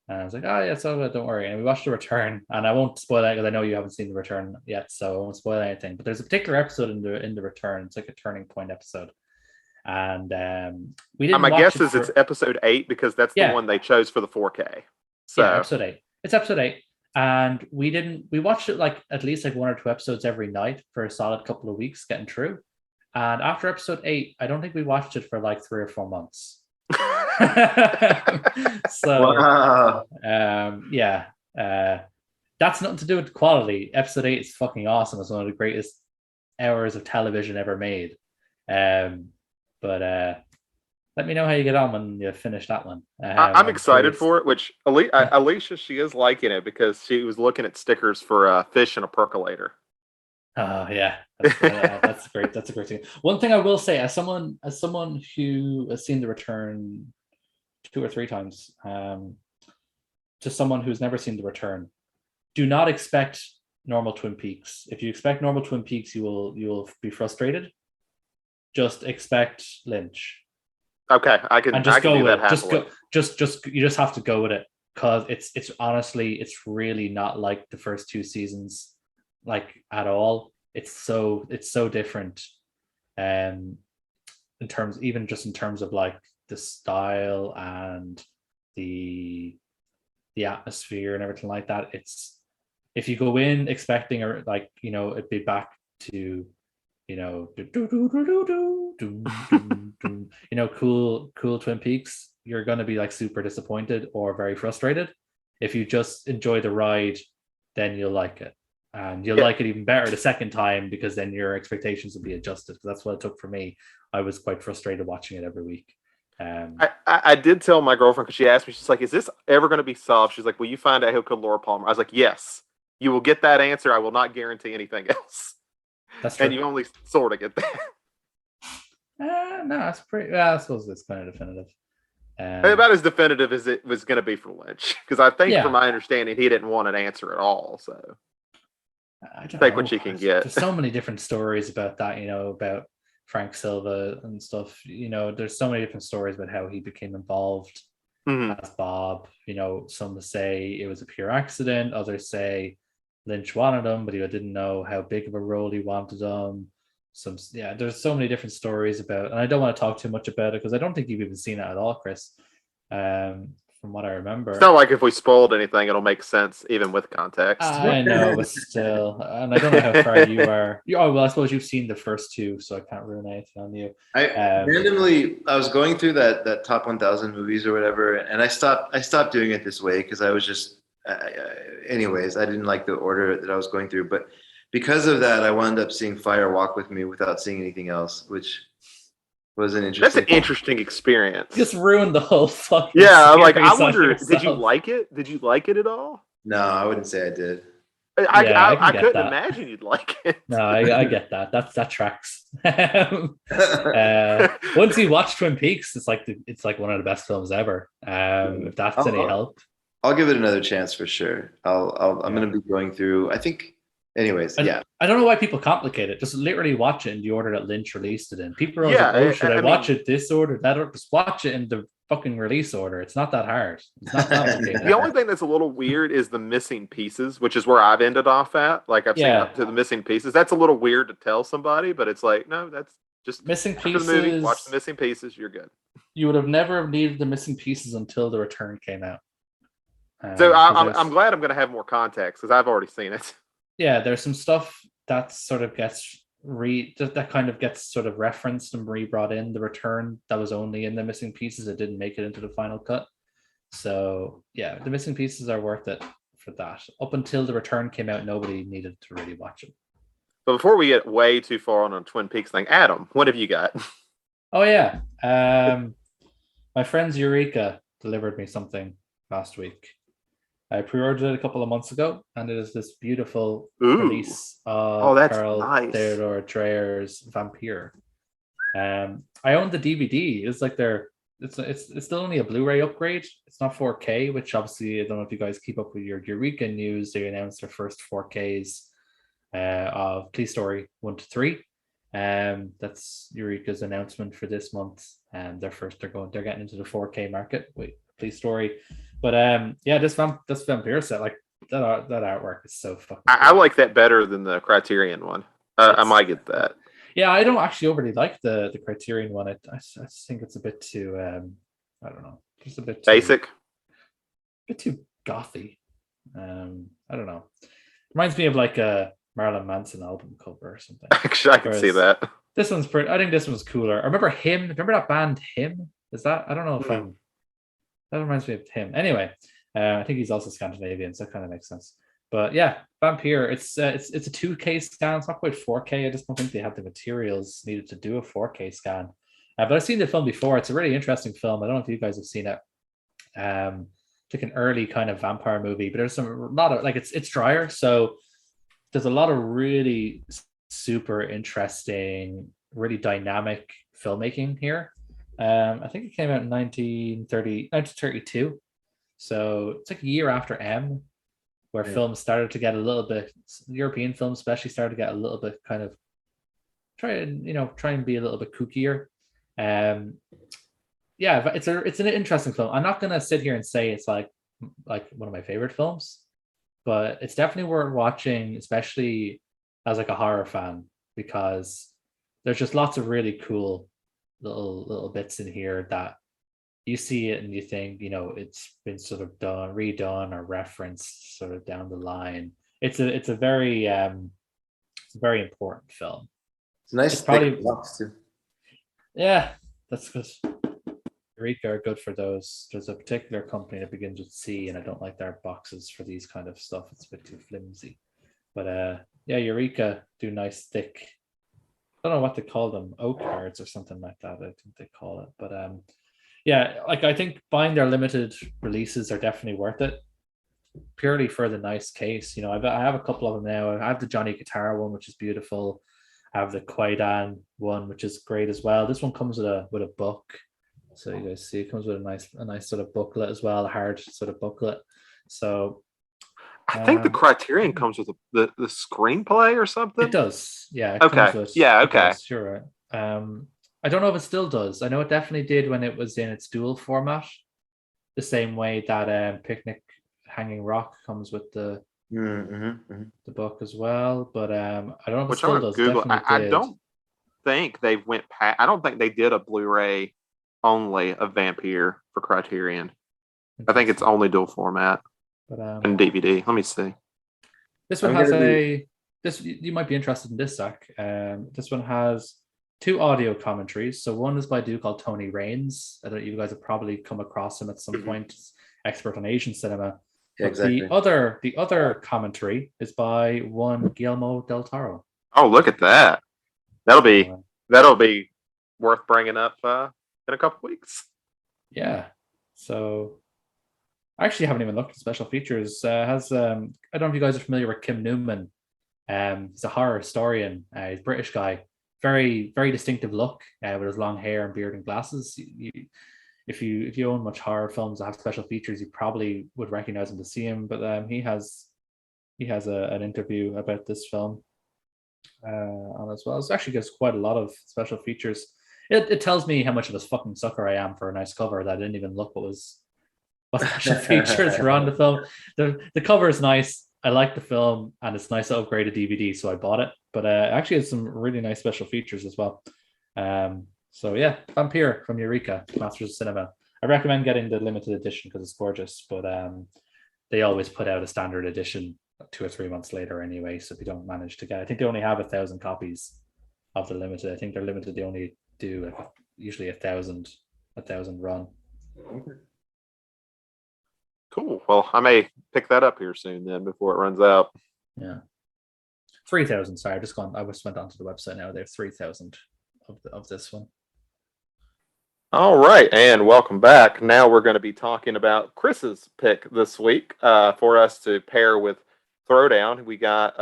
and I was like, "Oh yeah, so don't worry." And we watched the return, and I won't spoil that because I know you haven't seen the return yet, so I won't spoil anything. But there's a particular episode in the return. It's like a turning point episode, and we didn't. My guess is it's episode 8 because that's the one they chose for the 4K. So yeah, episode 8. It's episode 8. And we watched it like at least like 1 or 2 episodes every night for a solid couple of weeks getting through. And after episode 8, I don't think we watched it for like 3 or 4 months. So wow. That's nothing to do with quality. Episode 8 is fucking awesome. It's one of the greatest hours of television ever made. But let me know how you get on when you finish that one. I'm excited for it, which Alicia, she is liking it because she was looking at stickers for fish in a percolator. Oh yeah, that's great. That's a great thing. One thing I will say, as someone who has seen The Return 2 or 3 times, to someone who's never seen The Return, do not expect normal Twin Peaks. If you expect normal Twin Peaks, you will be frustrated. Just expect Lynch. Okay, I can go do with that. You just have to go with it because it's honestly it's really not like the first 2 seasons, like at all. It's so different, in terms of like the style and the atmosphere and everything like that. It's if you go in expecting it'd be back to cool Twin Peaks, you're going to be like super disappointed or very frustrated. If you just enjoy the ride, then you'll like it, and you'll like it even better the second time because then your expectations will be adjusted. Because that's what it took for me. I was quite frustrated watching it every week. I did tell my girlfriend because she asked me, she's like, "Is this ever going to be solved?" She's like, "Will you find out who killed Laura Palmer?" I was like, "Yes, you will get that answer. I will not guarantee anything else." That's true. And you only sort of get that. No, it's pretty. I suppose it's kind of definitive. About as definitive as it was going to be for Lynch, because I think, from my understanding, he didn't want an answer at all. So take what you can get. There's so many different stories about that. About Frank Silva and stuff. There's so many different stories about how he became involved as Bob. Some say it was a pure accident. Others say Lynch wanted him, but he didn't know how big of a role he wanted him. There's so many different stories about, and I don't want to talk too much about it because I don't think you've even seen it at all, Chris. From what I remember, it's not like if we spoiled anything, it'll make sense even with context. I know, but still, and I don't know how far you are. I suppose you've seen the first 2, so I can't ruin anything on you. I was going through that top 1,000 movies or whatever, and I stopped doing it this way because I was just. Anyways, I didn't like the order that I was going through, but because of that, I wound up seeing Fire Walk with Me without seeing anything else, which was an interesting. That's an interesting experience. Just ruined the whole fucking. Yeah, I wonder, did you like it? Did you like it at all? No, I wouldn't say I did. I can I get couldn't that. imagine you'd like it. No, I get that. That tracks. Once you watch Twin Peaks, it's like one of the best films ever. If that's any help. I'll give it another chance for sure. I'm going to be going through. I think, anyways, yeah. I don't know why people complicate it. Just literally watch it in the order that Lynch released it in. People are always like, "Oh, should I watch it this order, that order?" Just watch it in the fucking release order. It's not that hard. It's not complicated. The only thing that's a little weird is the missing pieces, which is where I've ended off at. Like I've seen up to the missing pieces. That's a little weird to tell somebody, but it's like, no, that's just missing pieces. The movie, watch the missing pieces. You're good. You would have never needed the missing pieces until The Return came out. So I'm glad I'm going to have more context because I've already seen it. Yeah, there's some stuff that sort of gets that kind of gets sort of referenced and re-brought in. The Return that was only in the missing pieces. It didn't make it into the final cut. So yeah, the missing pieces are worth it for that. Up until The Return came out, nobody needed to really watch it. But before we get way too far on a Twin Peaks thing, Adam, what have you got? Oh yeah, my friend's Eureka delivered me something last week. I pre-ordered it a couple of months ago, and it is this beautiful release of Carl Theodor Dreyer's Vampire. I own the DVD. It's like it's still only a Blu-ray upgrade. It's not 4K, which obviously I don't know if you guys keep up with your Eureka news. They announced their first 4Ks of Police Story 1 to 3. That's Eureka's announcement for this month. And they're getting into the 4K market with Police Story. But yeah, this Vampire set, like that artwork is so fucking cool. I like that better than the Criterion one. I might get that. Yeah, I don't actually overly like the Criterion one. I just think it's a bit too I don't know, just a bit too basic, a bit too gothy. I don't know. Reminds me of like a Marilyn Manson album cover or something. Actually, I can see that. This one's pretty. I think this one's cooler. I remember Him. Remember that band Him? Is that? I don't know if I'm. That reminds me of him. Anyway, I think he's also Scandinavian, so that kind of makes sense. But yeah, Vampire. It's a 2K scan. It's not quite 4K. I just don't think they have the materials needed to do a 4K scan. But I've seen the film before. It's a really interesting film. I don't know if you guys have seen it. It's like an early kind of vampire movie, but there's a lot of like it's drier, so there's a lot of really super interesting, really dynamic filmmaking here. I think it came out in 1932. So it's like a year after M, where films started to get a little bit, European films especially started to get a little bit kind of try and be a little bit kookier. Yeah, it's an interesting film. I'm not gonna sit here and say it's like one of my favorite films, but it's definitely worth watching, especially as like a horror fan, because there's just lots of really cool little bits in here that you see it and you think, it's been sort of redone or referenced sort of down the line. It's a very important film. It's a nice thick box too. Yeah, that's because Eureka are good for those. There's a particular company that begins with C, and I don't like their boxes for these kind of stuff. It's a bit too flimsy. But yeah, Eureka do nice thick. I don't know what they call them, oak cards or something like that. I think they call it. But yeah, like I think buying their limited releases are definitely worth it, purely for the nice case. I have a couple of them now. I have the Johnny Guitar one, which is beautiful. I have the Kwaidan one, which is great as well. This one comes with a book, so you guys see it comes with a nice sort of booklet as well, a hard sort of booklet. So I think the Criterion comes with the screenplay or something. It does, yeah. Okay. You're right. I don't know if it still does. I know it definitely did when it was in its dual format, the same way that Picnic Hanging Rock comes with the book as well. But I don't know if it still does. Google. I don't think they went past. I don't think they did a Blu-ray only of Vampire for Criterion. I think it's only dual format. But and DVD. Let me see. This one has you might be interested in this, Zach. This one has 2 audio commentaries. So one is by a dude called Tony Raines. I don't know, you guys have probably come across him at some point. Expert on Asian cinema. Yeah, exactly. The other commentary is by one Guillermo del Toro. Oh, look at that! That'll be worth bringing up in a couple weeks. Yeah. So I actually haven't even looked at special features. Has I don't know if you guys are familiar with Kim Newman. He's a horror historian. He's a British guy. Very, very distinctive look with his long hair and beard and glasses. If you own much horror films that have special features, you probably would recognize him to see him. But he has an interview about this film on as well. It actually gives quite a lot of special features. It tells me how much of a fucking sucker I am for a nice cover that I didn't even look what special features were on the film. The cover is nice. I like the film, and it's nice to upgrade a DVD, so I bought it. But actually, it's some really nice special features as well. So yeah, Vampire from Eureka, Masters of Cinema. I recommend getting the limited edition because it's gorgeous. But they always put out a standard edition 2 or 3 months later anyway. So if you don't manage to get, I think they only have 1,000 copies of the limited. I think they're limited. They only do usually 1,000 run. Cool. Well, I may pick that up here soon then before it runs out. Yeah. 3,000. Sorry, I just went onto the website now. They have 3,000 of this one. All right, and welcome back. Now we're going to be talking about Chris's pick this week for us to pair with Throwdown. We got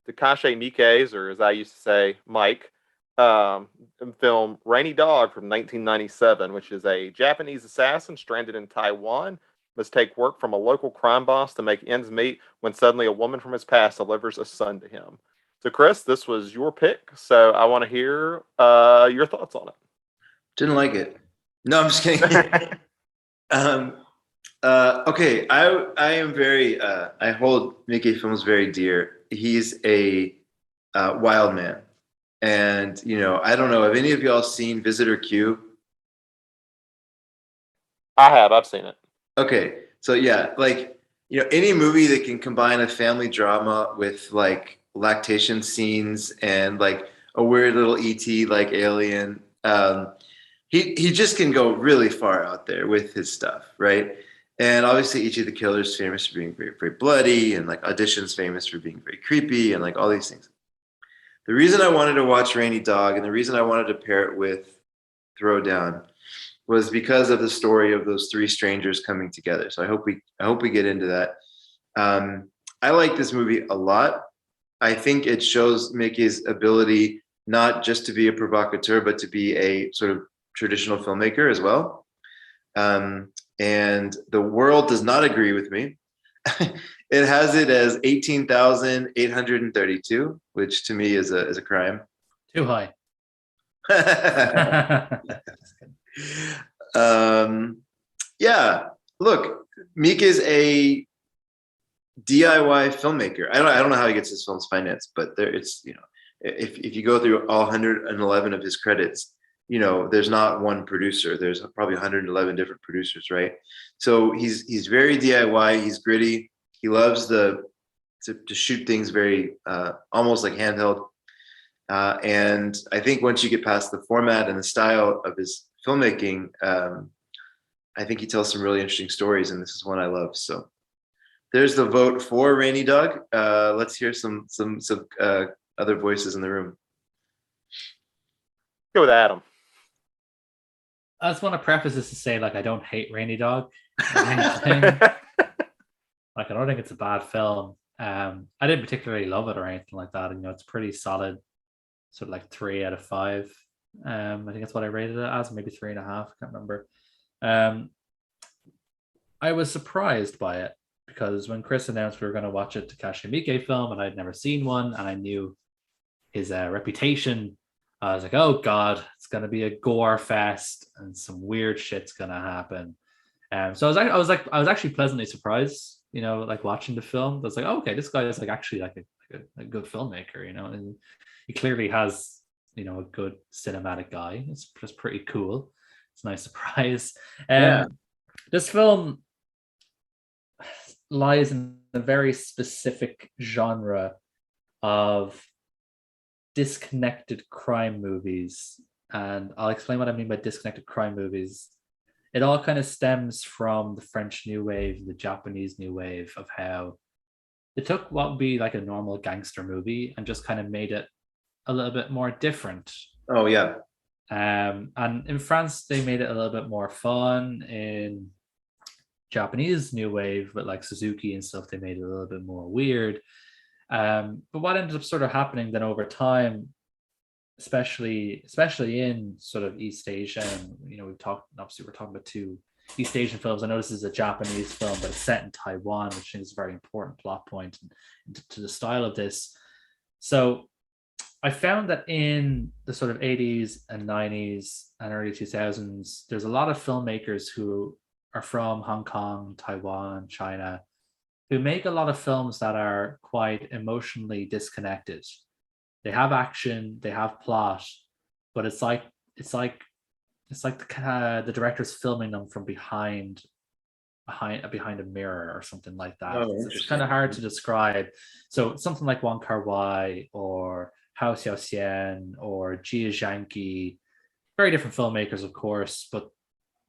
Takashi Miike's, or as I used to say, Mike, film Rainy Dog from 1997, which is a Japanese assassin stranded in Taiwan must take work from a local crime boss to make ends meet when suddenly a woman from his past delivers a son to him. So, Chris, this was your pick, so I want to hear your thoughts on it. Didn't like it. No, I'm just kidding. Okay, I am very. I hold Miike films very dear. He's a wild man, and I don't know. Have any of y'all seen Visitor Q? I have. I've seen it. Okay, so yeah, any movie that can combine a family drama with lactation scenes and a weird little ET like alien. He just can go really far out there with his stuff, right? And obviously, Ichi the Killer is famous for being very, very bloody, and Audition's famous for being very creepy, and all these things. The reason I wanted to watch Rainy Dog, and the reason I wanted to pair it with Throwdown, was because of the story of those three strangers coming together. So I hope we get into that. I like this movie a lot. I think it shows Miike's ability not just to be a provocateur, but to be a sort of traditional filmmaker as well. And the world does not agree with me. It has it as 18,832, which to me is a crime. Too high. Yeah. Look, Miike is a DIY filmmaker. I don't know how he gets his films financed, but if you go through all 111 of his credits, there's not one producer. There's probably 111 different producers, right? So he's very DIY. He's gritty. He loves to shoot things very almost like handheld. And I think once you get past the format and the style of his filmmaking, I think he tells some really interesting stories, and this is one I love. So there's the vote for Rainy Dog. Let's hear some other voices in the room. Go with Adam. I just want to preface this to say, I don't hate Rainy Dog. I don't think it's a bad film. I didn't particularly love it or anything like that. It's pretty solid, sort of 3 out of 5. I think that's what I rated it as, maybe 3.5. I can't remember. I was surprised by it because when Chris announced we were going to watch a Takashi Miike film and I'd never seen one and I knew his reputation, I was like, oh God, it's going to be a gore fest and some weird shit's going to happen. So I was actually pleasantly surprised, watching the film. I was like, oh, okay, this guy is actually a good filmmaker, and he clearly has, a good cinematic eye. It's just pretty cool. It's a nice surprise. Yeah. This film lies in a very specific genre of disconnected crime movies, and I'll explain what I mean by disconnected crime movies. It all kind of stems from the French New Wave, the Japanese New Wave, of how they took what would be a normal gangster movie and just kind of made it a little bit more different. Oh yeah. And in France, they made it a little bit more fun. In Japanese new wave, but like Suzuki and stuff, they made it a little bit more weird. But what ended up sort of happening then over time, especially in sort of East Asia, and we're talking about two East Asian films. I know this is a Japanese film, but it's set in Taiwan, which I think is a very important plot point to the style of this. So I found that in the sort of 80s and 90s and early 2000s, there's a lot of filmmakers who are from Hong Kong, Taiwan, China, who make a lot of films that are quite emotionally disconnected. They have action, they have plot, but it's like the director's filming them from behind a mirror or something like that. It's kind of hard to describe. So something like Wong Kar-wai or Hao Xiaoxian or Jia Zhangke, very different filmmakers, of course, but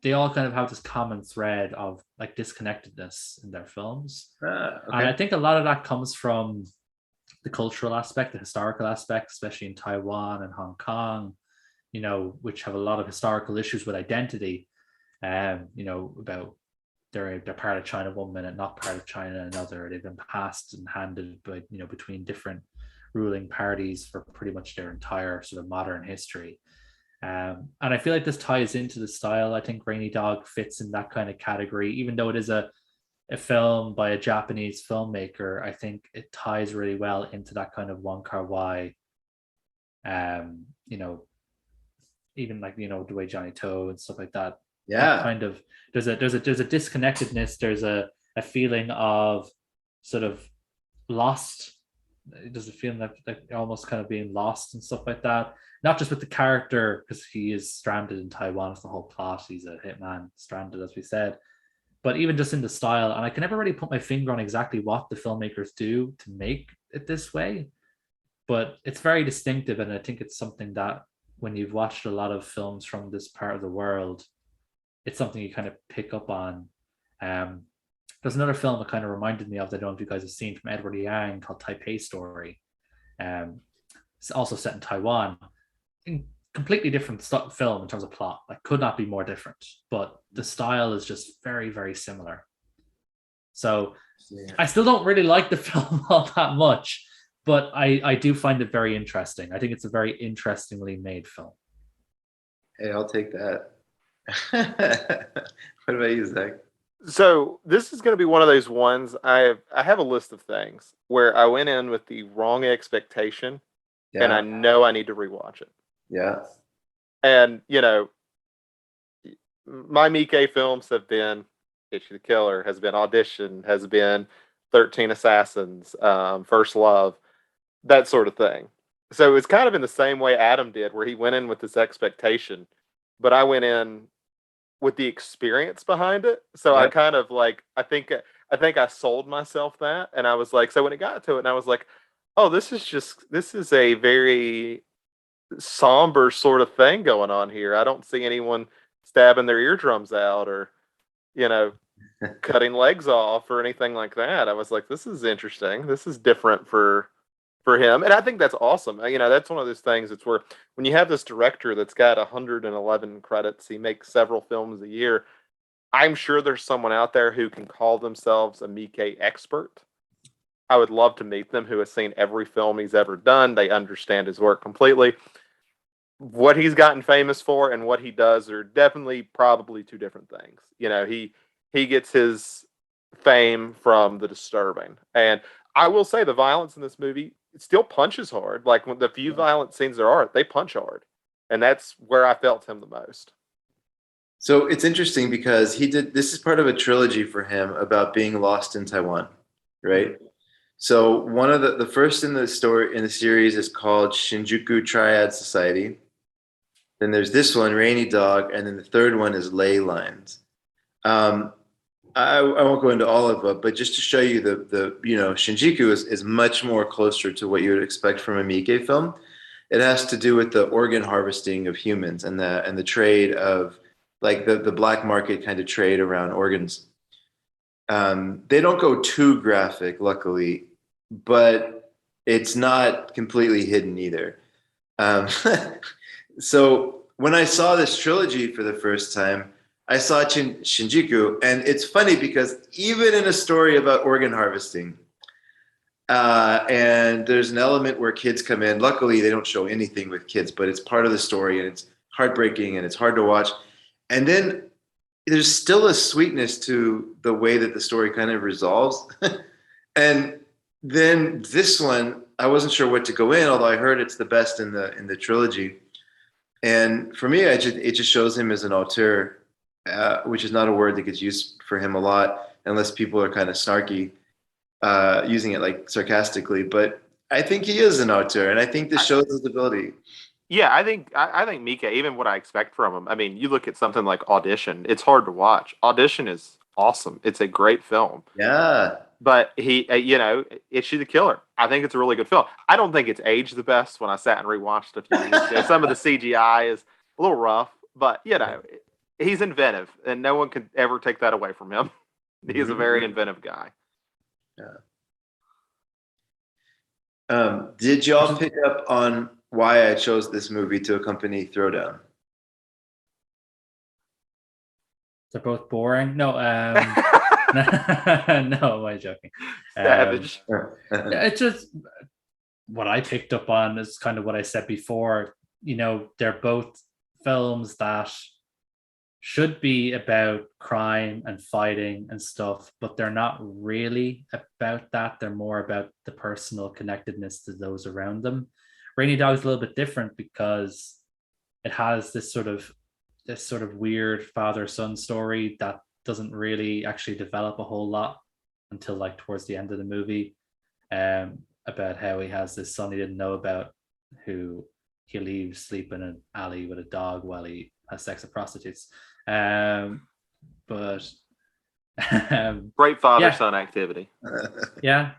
they all kind of have this common thread of like disconnectedness in their films. Okay. And I think a lot of that comes from the cultural aspect, the historical aspect, especially in Taiwan and Hong Kong, which have a lot of historical issues with identity, about they're part of China one minute, not part of China another. They've been passed and handed, but between different ruling parties for pretty much their entire sort of modern history. And I feel like this ties into the style. I think Rainy Dog fits in that kind of category, even though it is a film by a Japanese filmmaker. I think it ties really well into that kind of Wong Kar-wai, even like the way Johnny To and stuff like that. Yeah, that kind of there's a disconnectedness. There's a feeling of sort of lost. Does it feel like almost kind of being lost and stuff like that? Not just with the character, because he is stranded in Taiwan. It's the whole plot. He's a hitman stranded, as we said. But even just in the style, and I can never really put my finger on exactly what the filmmakers do to make it this way, but it's very distinctive, and I think it's something that when you've watched a lot of films from this part of the world, it's something you kind of pick up on. There's another film that kind of reminded me of that I don't know if you guys have seen, from Edward Yang, called Taipei Story. It's also set in Taiwan. Completely different film in terms of plot. Like, could not be more different, but the style is just very, very similar. So I still don't really like the film all that much, but I do find it very interesting. I think it's a very interestingly made film. Hey, I'll take that. What about you, Zach? So this is going to be one of those ones. I have a list of things where I went in with the wrong expectation, and I know I need to rewatch it. Yeah. And, my Miike films have been Itchy the Killer, has been Audition, has been 13 Assassins, First Love, that sort of thing. So it's kind of in the same way Adam did, where he went in with this expectation, but I went in with the experience behind it. So I kind of like, I think I sold myself that. And I was like, so when it got to it, and I was like, oh, this is a very somber sort of thing going on here. I don't see anyone stabbing their eardrums out or, cutting legs off or anything like that. I was like, this is interesting. This is different for him. And I think that's awesome. That's one of those things. It's where when you have this director that's got 111 credits, he makes several films a year. I'm sure there's someone out there who can call themselves a Miike expert. I would love to meet them, who has seen every film he's ever done. They understand his work completely. What he's gotten famous for and what he does are definitely probably two different things. He gets his fame from the disturbing. And I will say the violence in this movie, it still punches hard. Like, when the few violent scenes there are, they punch hard. And that's where I felt him the most. So it's interesting because this is part of a trilogy for him about being lost in Taiwan, right? So one of the first in the series is called Shinjuku Triad Society. Then there's this one, Rainy Dog, and then the third one is Ley Lines. I won't go into all of it, but just to show you the Shinjuku is much more closer to what you would expect from a Miike film. It has to do with the organ harvesting of humans and the trade of, like, the black market kind of trade around organs. They don't go too graphic, luckily, but it's not completely hidden either. So when I saw this trilogy for the first time, I saw Shinjuku, and it's funny because even in a story about organ harvesting, and there's an element where kids come in. Luckily, they don't show anything with kids, but it's part of the story, and it's heartbreaking and it's hard to watch. And then there's still a sweetness to the way that the story kind of resolves. And then this one, I wasn't sure what to go in, although I heard it's the best in the trilogy. And for me, it just shows him as an auteur, which is not a word that gets used for him a lot, unless people are kind of snarky, using it like sarcastically. But I think he is an auteur, and I think this shows his ability. Yeah, I think Mika, even what I expect from him. I mean, you look at something like Audition; it's hard to watch. Audition is awesome; it's a great film. Yeah. But he, Itchy the Killer. I think it's a really good film. I don't think it's aged the best when I sat and rewatched a few years ago. Some of the CGI is a little rough, but he's inventive, and no one can ever take that away from him. He is a very inventive guy. Yeah. Did y'all pick up on why I chose this movie to accompany Throwdown? They're both boring. No, no, I'm joking. Savage. It's just what I picked up on is kind of what I said before. They're both films that should be about crime and fighting and stuff, but they're not really about that. They're more about the personal connectedness to those around them. Rainy Dog is a little bit different because it has this sort of weird father-son story that doesn't really actually develop a whole lot until like towards the end of the movie, about how he has this son he didn't know about who he leaves sleep in an alley with a dog while he has sex with prostitutes. But great father-son activity. Yeah.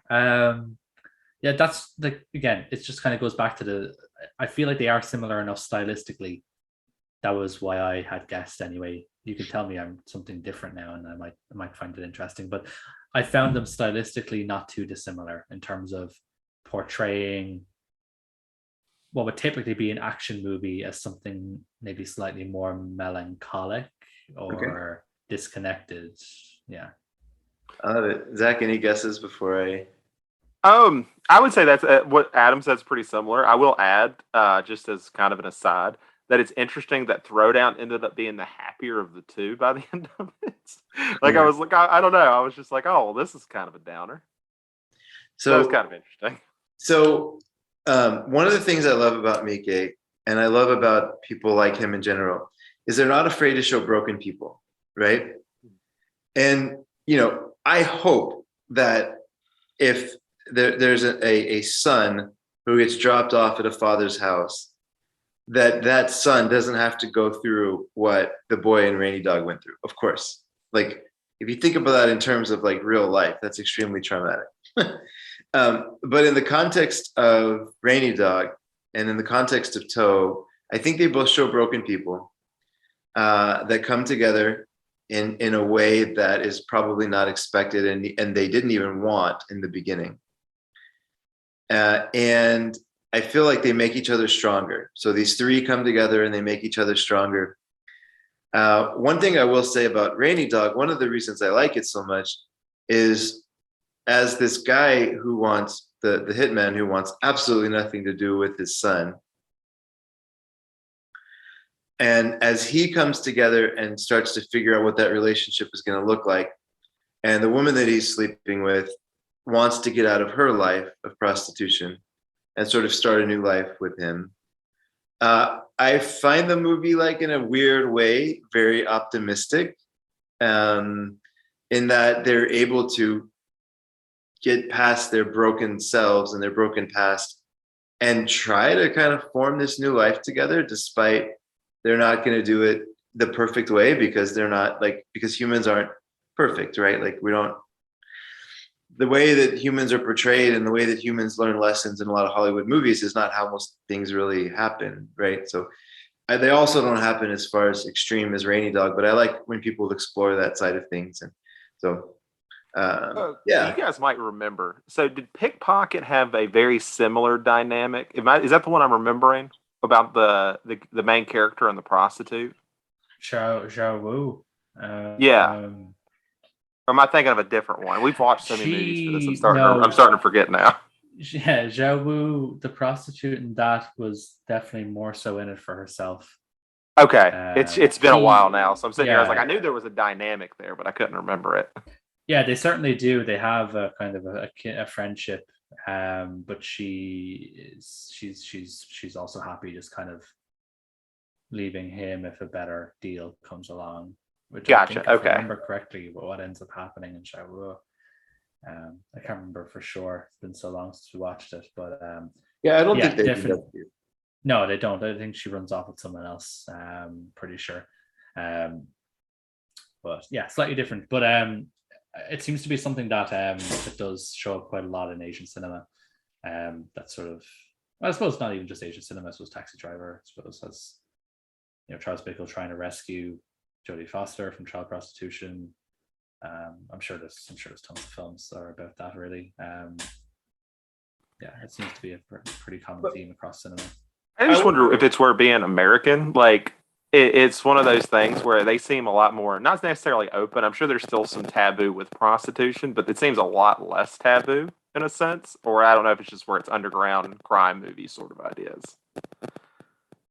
That's again, it just kind of goes back to I feel like they are similar enough stylistically. That was why I had guessed anyway. You can tell me I'm something different now, and I might find it interesting. But I found them stylistically not too dissimilar in terms of portraying what would typically be an action movie as something maybe slightly more melancholic or disconnected. Yeah. I love it. Zach, any guesses before I? I would say that's what Adam says. Pretty similar. I will add, just as kind of an aside, that it's interesting that Throwdown ended up being the happier of the two by the end of it. Like I was like, I don't know. I was just like, oh, well, this is kind of a downer. So it's kind of interesting. So one of the things I love about Miike, and I love about people like him in general, is they're not afraid to show broken people, right? And I hope that if there's a son who gets dropped off at a father's house, that son doesn't have to go through what the boy in Rainy Dog went through. Of course, like if you think about that in terms of like real life, that's extremely traumatic. But in the context of Rainy Dog and in the context of Toe, I think they both show broken people that come together in a way that is probably not expected and they didn't even want in the beginning. And I feel like they make each other stronger. So these three come together and they make each other stronger. One thing I will say about Rainy Dog, one of the reasons I like it so much is as this guy who wants, the hitman who wants absolutely nothing to do with his son. And as he comes together and starts to figure out what that relationship is going to look like, and the woman that he's sleeping with wants to get out of her life of prostitution and sort of start a new life with him. I find the movie, like in a weird way, very optimistic, in that they're able to get past their broken selves and their broken past and try to kind of form this new life together, despite they're not going to do it the perfect way because because humans aren't perfect, right? Like the way that humans are portrayed and the way that humans learn lessons in a lot of Hollywood movies is not how most things really happen, right? So they also don't happen as far as extreme as Rainy Dog, but I like when people explore that side of things. And so, yeah. You guys might remember. So did Pickpocket have a very similar dynamic? Is that the one I'm remembering about the main character and the prostitute? Xiao Wu. Yeah. Um, Or am I thinking of a different one? We've watched so many movies for this. no, I'm starting to forget now. yeah, Zhao Wu, the prostitute, and that was definitely more so in it for herself. Okay, it's been a while now, so I'm sitting here. I was like, I Yeah, knew there was a dynamic there, but I couldn't remember it. yeah, they certainly do. They have a kind of a friendship, but she's also happy just kind of leaving him if a better deal comes along. Which I think, Gotcha. if I Okay. remember correctly, what ends up happening in Zhao Wu. I can't remember for sure. It's been so long since we watched it, but Yeah, I don't yeah, think they different. end up here. No, they don't. I think she runs off with someone else. Pretty sure. But yeah, slightly different. But it seems to be something that that does show up quite a lot in Asian cinema. That sort of, well, I suppose not even just Asian cinema. I suppose Taxi Driver, I suppose, has, you know, Charles Bickle trying to rescue Jodie Foster from child prostitution. I'm sure there's tons of films that are about that, really. Yeah, it seems to be a pretty common theme across cinema. I just wonder if it's where being American, like it's one of those things where they seem a lot more, not necessarily open. I'm sure there's still some taboo with prostitution, but it seems a lot less taboo in a sense. Or I don't know if it's just where it's underground crime movie sort of ideas.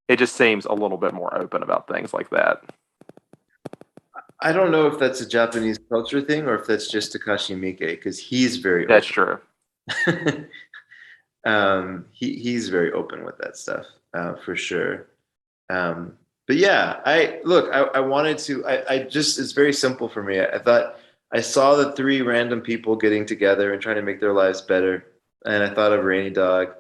It just seems a little bit more open about things like that. I don't know if that's a Japanese culture thing or if that's just Takashi Miike, because he's very That's true. he's very open with that stuff, for sure. But yeah, I wanted to, I just, it's very simple for me. I thought I saw the three random people getting together and trying to make their lives better. And I thought of Rainy Dog.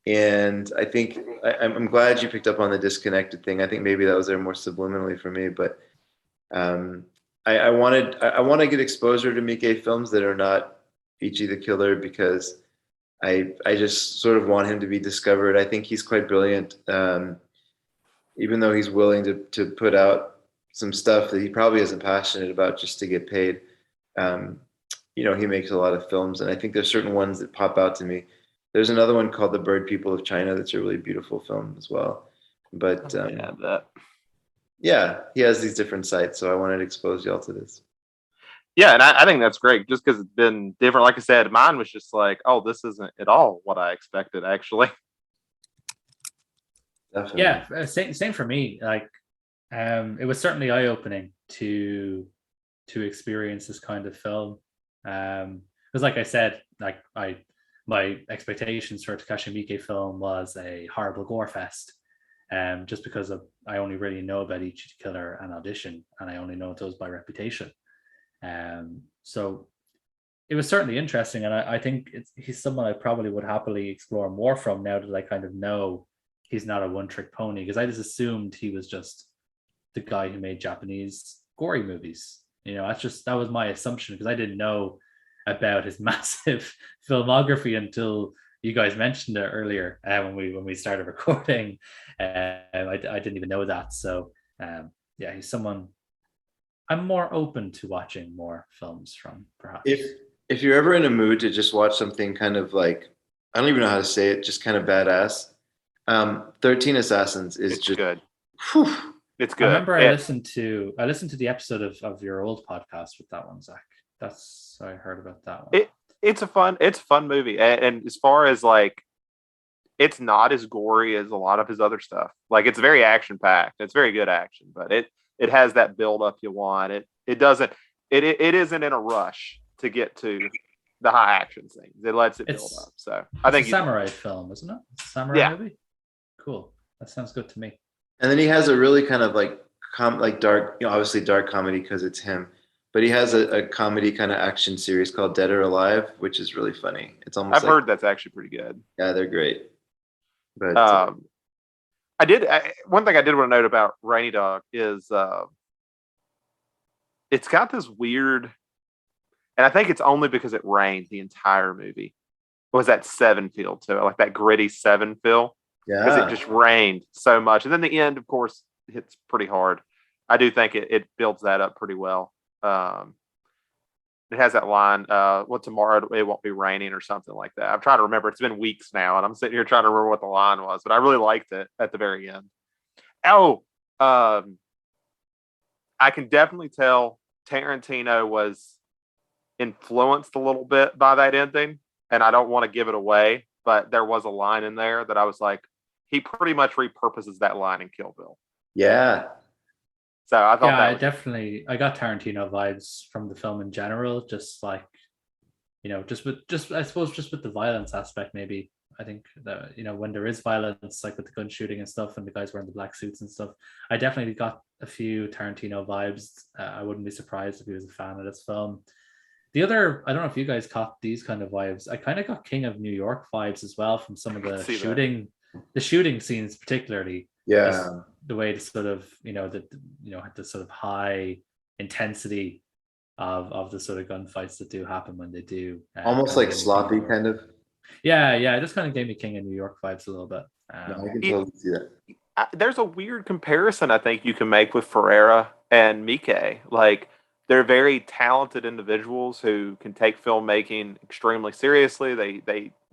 And I think I'm glad you picked up on the disconnected thing. I think maybe that was there more subliminally for me, but I want to get exposure to Miike films that are not Ichi the Killer, because I just sort of want him to be discovered. I think he's quite brilliant, even though he's willing to put out some stuff that he probably isn't passionate about just to get paid. You know, he makes a lot of films, and I think there's certain ones that pop out to me. There's another one called The Bird People of China that's a really beautiful film as well. But yeah, he has these different sites, so I wanted to expose y'all to this. Yeah, and I think that's great, just because it's been different. Like I said, mine was just like, oh, this isn't at all what I expected, actually. Definitely. Yeah, same for me. Like, it was certainly eye-opening to experience this kind of film. Because, like I said, like my expectations for a Takashi Miike film was a horrible gore fest. Just because I only really know about Ichi the Killer and Audition, and I only know those by reputation. So it was certainly interesting, and I think he's someone I probably would happily explore more from now that I kind of know he's not a one-trick pony, because I just assumed he was just the guy who made Japanese gory movies. You know, that was my assumption, because I didn't know about his massive filmography until you guys mentioned it earlier, when we started recording. I didn't even know that. So yeah, he's someone I'm more open to watching more films from, perhaps. If you're ever in a mood to just watch something kind of like, I don't even know how to say it, just kind of badass, 13 Assassins is just good. Whew. It's good. I remember I listened to the episode of your old podcast with that one, Zach. That's I heard about that one. It's a fun movie, and as far as like, it's not as gory as a lot of his other stuff. Like, it's very action packed. It's very good action, but it has that build up you want. It doesn't. It isn't in a rush to get to the high action scenes. It lets it build up. So I think it's a samurai film, isn't it? It's a samurai movie. Cool. That sounds good to me. And then he has a really kind of like dark, you know, obviously dark comedy because it's him. But he has a comedy kind of action series called Dead or Alive, which is really funny. It's almost I've heard that's actually pretty good. Yeah, they're great. But one thing I did want to note about Rainy Dog is it's got this weird, and I think it's only because it rained the entire movie. Was that Seven feel to it, like that gritty Seven feel? Yeah, because it just rained so much, and then the end, of course, hits pretty hard. I do think it builds that up pretty well. It has that line, well, tomorrow it won't be raining or something like that. I'm trying to remember. It's been weeks now, and I'm sitting here trying to remember what the line was, but I really liked it at the very end. Oh, I can definitely tell Tarantino was influenced a little bit by that ending, and I don't want to give it away, but there was a line in there that I was like, he pretty much repurposes that line in Kill Bill. Yeah. So I thought I got Tarantino vibes from the film in general, just like, just I suppose just with the violence aspect, maybe. I think that, when there is violence, like with the gun shooting and stuff, and the guys wearing the black suits and stuff, I definitely got a few Tarantino vibes. I wouldn't be surprised if he was a fan of this film. The other, I don't know if you guys caught these kind of vibes. I kind of got King of New York vibes as well from some of the shooting scenes, particularly. Yeah. The way to sort of, the sort of high intensity of the sort of gunfights that do happen when they do. Almost like sloppy, kind of. Yeah, it just kind of gave me King of New York vibes a little bit. I can totally see that. There's a weird comparison I think you can make with Ferreira and Miike. Like, they're very talented individuals who can take filmmaking extremely seriously.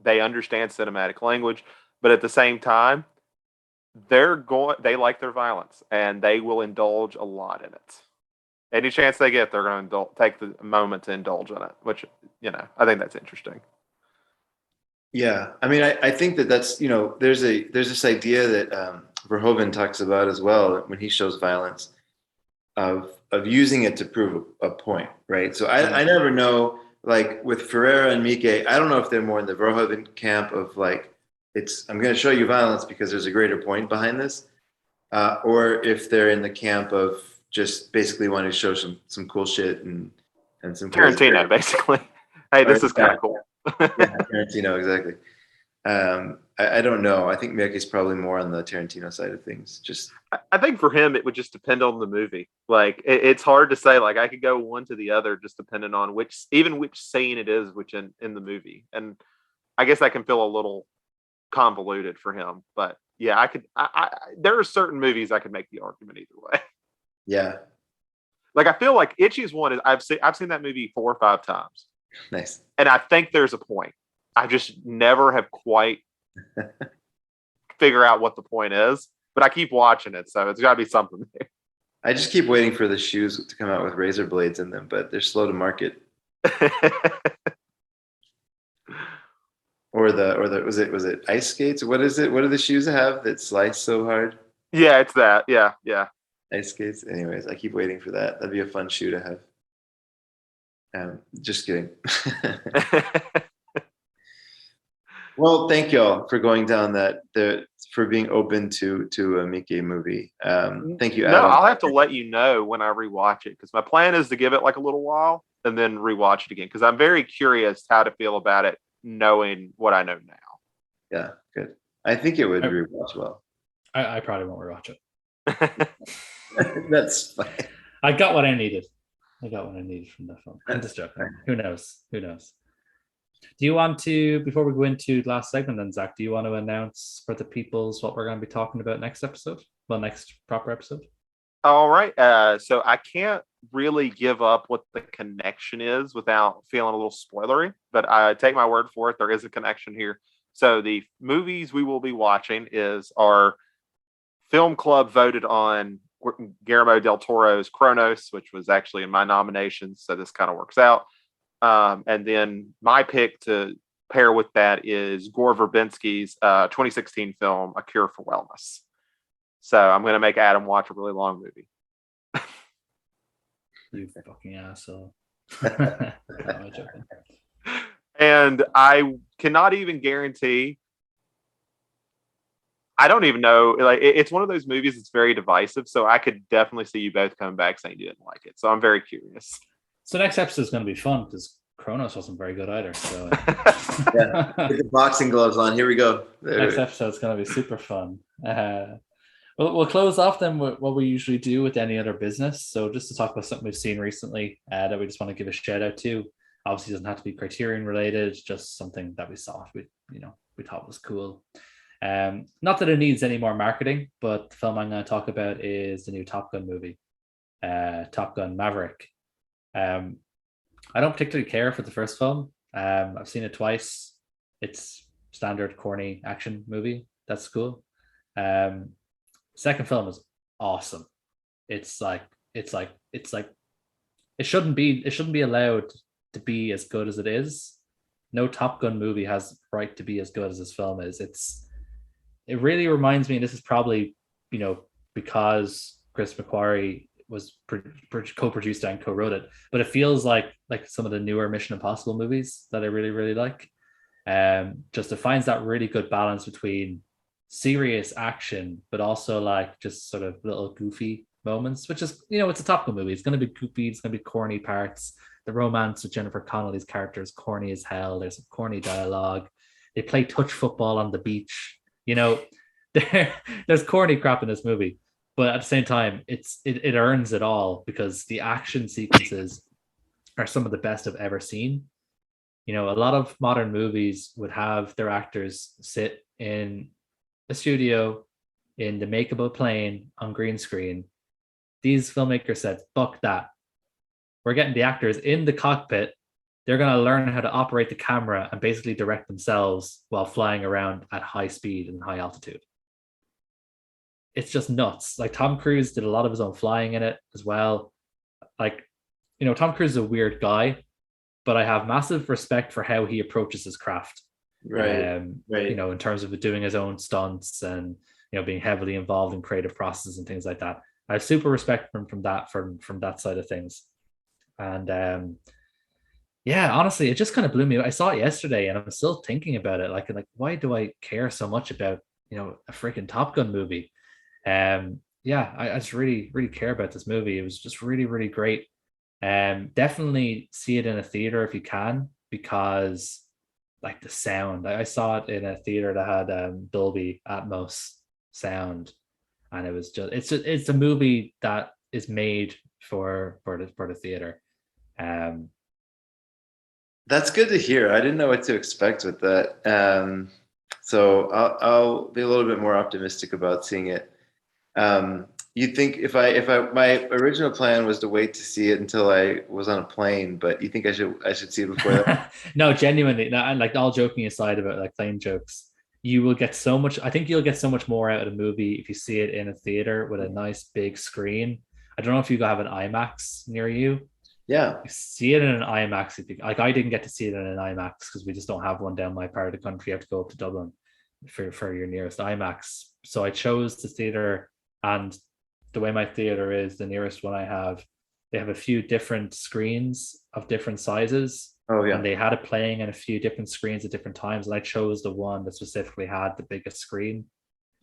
They understand cinematic language, but at the same time, they like their violence and they will indulge a lot in it. Any chance they get, they're going to take the moment to indulge in it, which, I think that's interesting. Yeah, I mean, I think that's there's this idea that Verhoeven talks about as well when he shows violence of using it to prove a point, right? So I never know, like with Ferreira and Miike, I don't know if they're more in the Verhoeven camp of like, I'm going to show you violence because there's a greater point behind this, or if they're in the camp of just basically wanting to show some cool shit and some Tarantino, basically. Hey, this is kind of cool. Yeah, Tarantino, exactly. I don't know. I think Miike is probably more on the Tarantino side of things. I think for him, it would just depend on the movie. Like, it's hard to say. Like, I could go one to the other, just depending on which scene it is, which in the movie. And I guess that can feel a little convoluted for him. But yeah, there are certain movies I could make the argument either way. Yeah. Like, I feel like Itchy's one is I've seen that movie 4 or 5 times. Nice. And I think there's a point. I just never have quite figure out what the point is, but I keep watching it, so it's got to be something there. I just keep waiting for the shoes to come out with razor blades in them, but they're slow to market. or was it ice skates? What is it? What do the shoes have that slice so hard? Yeah, it's that. Yeah. Ice skates. Anyways, I keep waiting for that. That'd be a fun shoe to have. Just kidding. Well, thank y'all for going down for being open to a Miike movie. Thank you, Adam. No, I'll have to let you know when I rewatch it, because my plan is to give it like a little while and then rewatch it again, because I'm very curious how to feel about it knowing what I know now. Yeah, good. I think it would rewatch well. I probably won't rewatch it. That's fine. I got what I needed. From that film. I'm just joking. Who knows? Do you want to, before we go into the last segment then, Zach, do you want to announce for the peoples what we're going to be talking about next episode? Well, next proper episode? All right. So I can't really give up what the connection is without feeling a little spoilery, but I take my word for it. There is a connection here. So the movies we will be watching is our film club voted on Guillermo del Toro's Cronos, which was actually in my nomination. So this kind of works out. And then my pick to pair with that is Gore Verbinski's 2016 film, A Cure for Wellness. So I'm going to make Adam watch a really long movie. You fucking asshole. And I cannot even guarantee. I don't even know. Like, it's one of those movies that's very divisive. So I could definitely see you both coming back saying you didn't like it. So I'm very curious. So next episode is going to be fun because Cronos wasn't very good either. So yeah, get the boxing gloves on. Here we go. Next episode is going to be super fun. We'll close off then with what we usually do with any other business. So just to talk about something we've seen recently that we just want to give a shout out to. Obviously, it doesn't have to be Criterion related. Just something that we saw. We thought was cool. Not that it needs any more marketing, but the film I'm going to talk about is the new Top Gun movie, Top Gun Maverick. I don't particularly care for the first film. I've seen it twice. It's standard corny action movie. That's cool. Second film is awesome. It's like it's like it shouldn't be allowed to be as good as it is. No Top Gun movie has right to be as good as this film is. It really reminds me, and this is probably, because Chris McQuarrie was co-produced and co-wrote it, but it feels like some of the newer Mission Impossible movies that I really, really like. Just it finds that really good balance between serious action, but also like just sort of little goofy moments, which is, it's a Top Gun movie. It's going to be goofy. It's going to be corny parts. The romance with Jennifer Connelly's character is corny as hell. There's some corny dialogue. They play touch football on the beach. There's corny crap in this movie, but at the same time, it earns it all because the action sequences are some of the best I've ever seen. A lot of modern movies would have their actors sit in a studio in the makeable plane on green screen. These filmmakers said, fuck that. We're getting the actors in the cockpit. They're going to learn how to operate the camera and basically direct themselves while flying around at high speed and high altitude. It's just nuts. Like Tom Cruise did a lot of his own flying in it as well. Like, Tom Cruise is a weird guy, but I have massive respect for how he approaches his craft. Right. In terms of doing his own stunts and, being heavily involved in creative processes and things like that. I have super respect from that side of things. And honestly, it just kind of blew me. I saw it yesterday and I'm still thinking about it. Like, why do I care so much about, a freaking Top Gun movie? I just really, really care about this movie. It was just really, really great. Definitely see it in a theater if you can, because like the sound, I saw it in a theater that had Dolby Atmos sound, and it was just it's a movie that is made for the theater. That's good to hear. I didn't know what to expect with that. So I'll be a little bit more optimistic about seeing it. You think if my original plan was to wait to see it until I was on a plane, but you think I should see it before that? No, genuinely, no, and like all joking aside about like plane jokes, you will get so much. I think you'll get so much more out of the movie if you see it in a theater with a nice big screen. I don't know if you have an IMAX near you. Yeah, see it in an IMAX. I didn't get to see it in an IMAX because we just don't have one down my part of the country. You have to go up to Dublin for your nearest IMAX. So I chose the theater, and the way my theater is, the nearest one I have, they have a few different screens of different sizes. Oh yeah. And they had it playing in a few different screens at different times. And I chose the one that specifically had the biggest screen.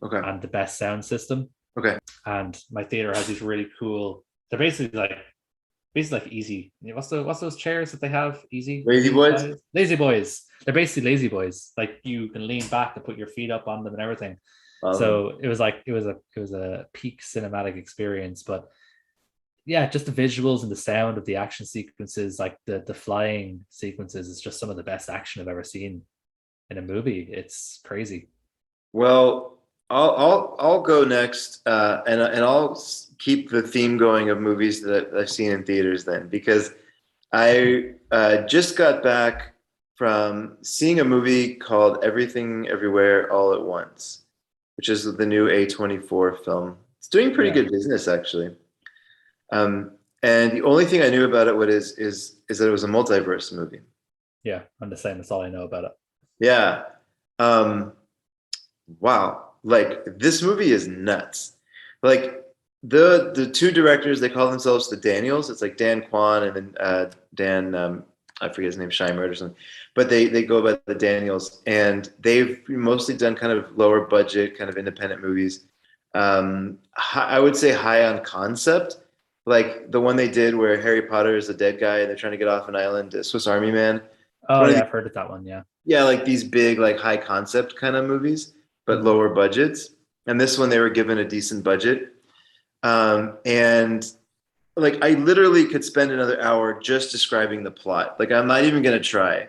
Okay. And the best sound system. Okay. And my theater has these really cool, they're basically like easy. What's those chairs that they have? Easy? Lazy boys? Lazy boys. They're basically lazy boys. Like you can lean back and put your feet up on them and everything. So it was a peak cinematic experience. But yeah, just the visuals and the sound of the action sequences, like the flying sequences, is just some of the best action I've ever seen in a movie. It's crazy. Well, I'll go next, and I'll keep the theme going of movies that I've seen in theaters then, because I just got back from seeing a movie called Everything Everywhere All at Once, which is the new A24 film. It's doing pretty good business, actually. And the only thing I knew about it is that it was a multiverse movie. Yeah, I'm the same. That's all I know about it. Yeah. Wow. Like, this movie is nuts. Like, the two directors, they call themselves the Daniels. It's like Dan Kwan and then Dan, I forget his name, Scheinert or something. But they go by the Daniels. And they've mostly done kind of lower budget, kind of independent movies. I would say high on concept. Like the one they did where Harry Potter is a dead guy and they're trying to get off an island, Swiss Army Man. Oh, yeah, I've heard of that one, yeah. Yeah, like these big, like high concept kind of movies, but lower budgets. And this one, they were given a decent budget. And like, I literally could spend another hour just describing the plot. Like, I'm not even going to try.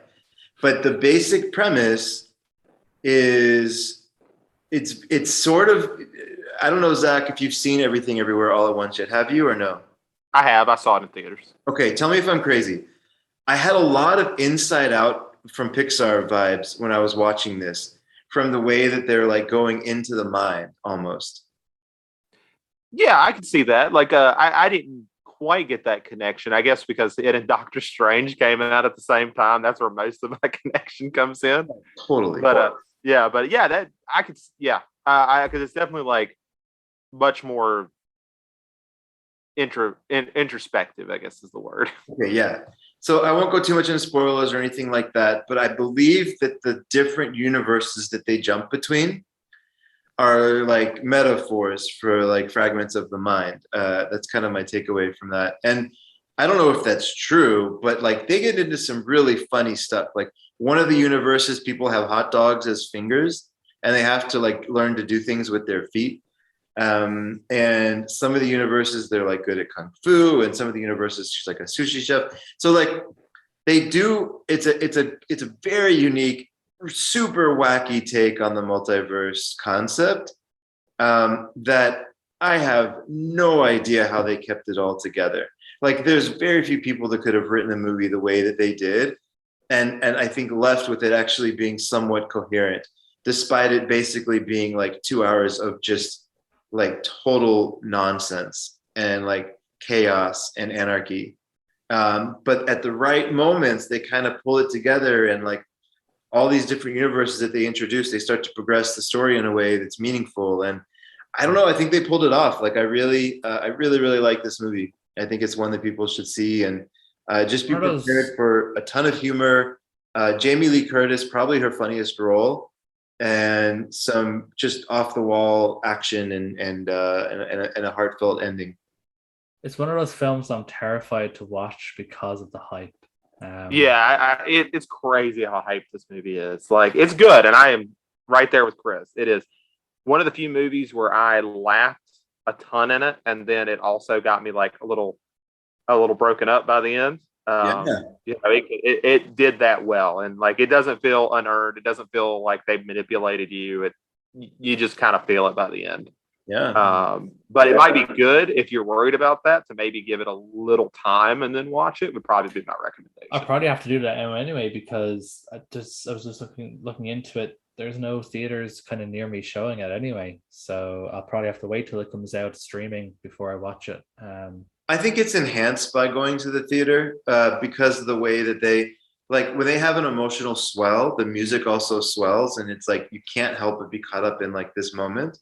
But the basic premise is it's sort of, I don't know, Zach, if you've seen Everything Everywhere All at Once yet. Have you or no? I have. I saw it in theaters. Okay, tell me if I'm crazy. I had a lot of Inside Out from Pixar vibes when I was watching this, from the way that they're like going into the mind almost. Yeah, I can see that. Like, I didn't quite get that connection, I guess, because it and Doctor Strange came out at the same time. That's where most of my connection comes in. Totally. But that I could, because it's definitely like much more introspective, I guess is the word. Okay, yeah. So I won't go too much into spoilers or anything like that, but I believe that the different universes that they jump between are like metaphors for like fragments of the mind. That's kind of my takeaway from that. And I don't know if that's true, but like they get into some really funny stuff. Like one of the universes, people have hot dogs as fingers, and they have to like learn to do things with their feet. And some of the universes, they're like good at kung fu, and some of the universes, she's like a sushi chef. So like they do. It's a very unique, super wacky take on the multiverse concept that I have no idea how they kept it all together. Like there's very few people that could have written a movie the way that they did, and I think left with it actually being somewhat coherent, despite it basically being like 2 hours of just like total nonsense and like chaos and anarchy. But at the right moments, they kind of pull it together, and like all these different universes that they introduce, they start to progress the story in a way that's meaningful. And I don't know, I think they pulled it off. Like I really like this movie. I think it's one that people should see, and just be prepared for a ton of humor. Jamie Lee Curtis, probably her funniest role, and some just off the wall action and a heartfelt ending. It's one of those films I'm terrified to watch because of the hype. It's crazy how hyped this movie is. Like it's good, and I am right there with Chris. It is one of the few movies where I laughed a ton in it, and then it also got me like a little broken up by the end. It did that well, and like it doesn't feel unearned. It doesn't feel like they manipulated you. You just kind of feel it by the end. But it might be good if you're worried about that to maybe give it a little time and then watch it. Would probably be my recommendation. I probably have to do that anyway because I was just looking into it. There's no theaters kind of near me showing it anyway, so I'll probably have to wait till it comes out streaming before I watch it. I think it's enhanced by going to the theater because of the way that they like when they have an emotional swell, the music also swells, and it's like you can't help but be caught up in like this moment.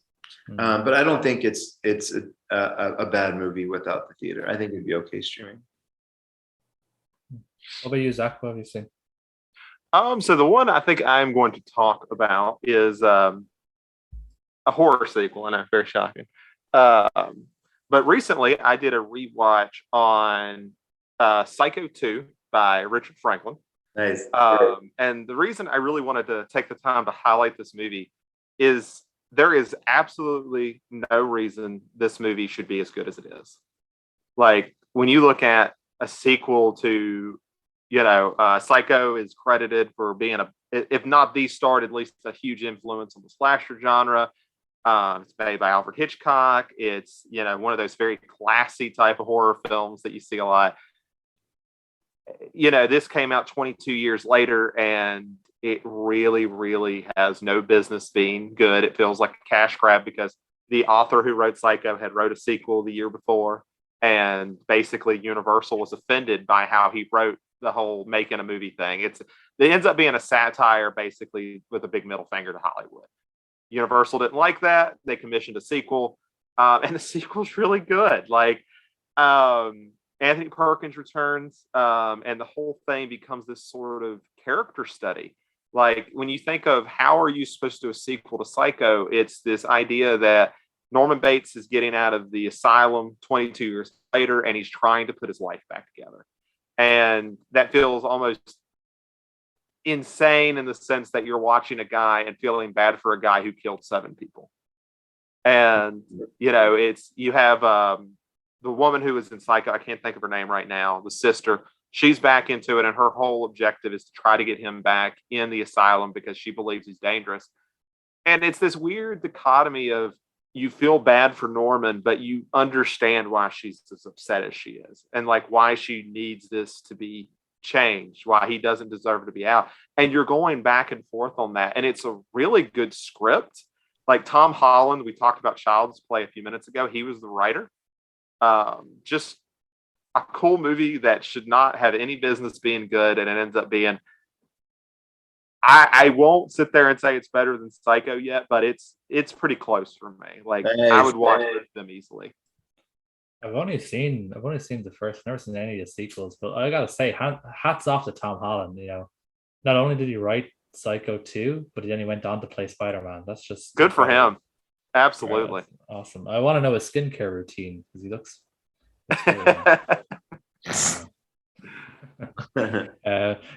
But I don't think it's a bad movie without the theater. I think it'd be okay streaming. What about you, Zach? What have you seen? So the one I think I'm going to talk about is a horror sequel. I know, very shocking. But recently I did a rewatch on Psycho 2 by Richard Franklin. Nice. And the reason I really wanted to take the time to highlight this movie is there is absolutely no reason this movie should be as good as it is. Like when you look at a sequel to, Psycho is credited for being if not the start, at least a huge influence on the slasher genre. It's made by Alfred Hitchcock. It's, one of those very classy type of horror films that you see a lot. This came out 22 years later, and it really, really has no business being good. It feels like a cash grab because the author who wrote Psycho had wrote a sequel the year before, and basically Universal was offended by how he wrote the whole making a movie thing. It ends up being a satire, basically, with a big middle finger to Hollywood. Universal didn't like that. They commissioned a sequel, and the sequel's really good. Like, Anthony Perkins returns, and the whole thing becomes this sort of character study. Like, when you think of how are you supposed to do a sequel to Psycho, it's this idea that Norman Bates is getting out of the asylum 22 years later, and he's trying to put his life back together. And that feels almost insane in the sense that you're watching a guy and feeling bad for a guy who killed 7 people. And, you have the woman who was in Psycho, I can't think of her name right now, the sister, she's back into it, and her whole objective is to try to get him back in the asylum because she believes he's dangerous. And it's this weird dichotomy of you feel bad for Norman, but you understand why she's as upset as she is, and like why she needs this to be changed, why he doesn't deserve to be out. And you're going back and forth on that. And it's a really good script. Like Tom Holland, we talked about Child's Play a few minutes ago. He was the writer. Just a cool movie that should not have any business being good, and it ends up being. I won't sit there and say it's better than Psycho yet, but it's pretty close for me. Like I would watch them easily. I've only seen the first, never seen any of the sequels, but I gotta say, hats off to Tom Holland. You know, not only did he write Psycho 2, but then he went on to play Spider-Man. That's just good for him. Absolutely awesome. I want to know his skincare routine because he looks.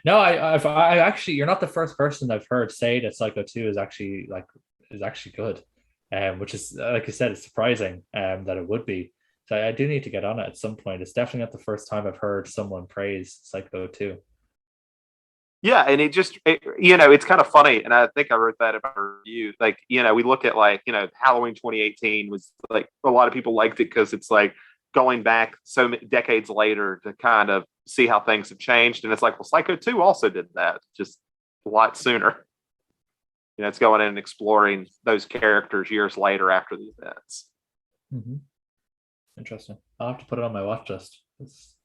No, I actually, you're not the first person I've heard say that Psycho 2 is actually good, which is, like you said, it's surprising that it would be. So I do need to get on it at some point. It's definitely not the first time I've heard someone praise Psycho 2. Yeah, and it's kind of funny, and I think I wrote that about a review. Like, we look at Halloween 2018 was like a lot of people liked it because it's like going back so many decades later to kind of see how things have changed. And it's like, well, Psycho 2 also did that just a lot sooner. It's going in and exploring those characters years later after the events. Mm-hmm. Interesting. I'll have to put it on my watch list. Let's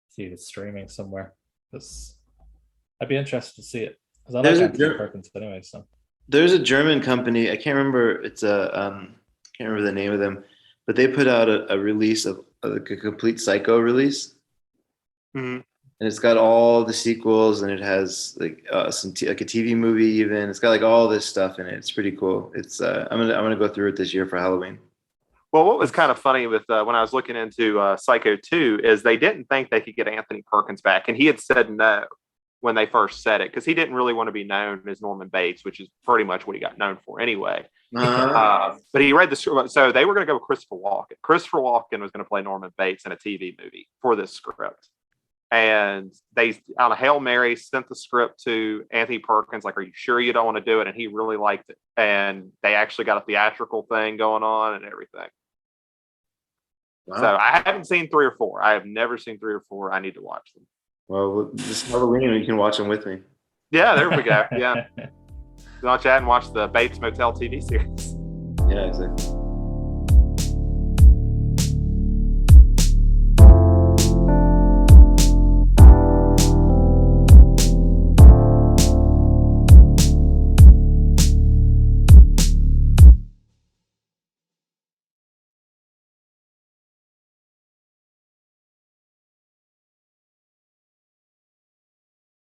see if it's streaming somewhere. I'd be interested to see it. Because I like Anthony Perkins anyway. So there's a German company. I can't remember. It's can't remember the name of them. But they put out a release of a complete Psycho release, and it's got all the sequels, and it has like some like a TV movie even. It's got like all this stuff in it. It's pretty cool. It's I'm gonna go through it this year for Halloween. Well, what was kind of funny with when I was looking into Psycho 2 is they didn't think they could get Anthony Perkins back, and he had said no when they first said it because he didn't really want to be known as Norman Bates, which is pretty much what he got known for anyway. But he read the script, so they were going to go with Christopher Walken. Christopher Walken was going to play Norman Bates in a TV movie for this script, and they, on a Hail Mary, sent the script to Anthony Perkins. Like, are you sure you don't want to do it? And he really liked it, and they actually got a theatrical thing going on and everything. Wow. So I haven't seen 3 or 4. I have never seen 3 or 4. I need to watch them. Well, this Halloween, you can watch them with me. Yeah, there we go. Yeah. Watch that and watch the Bates Motel TV series. Yeah, exactly.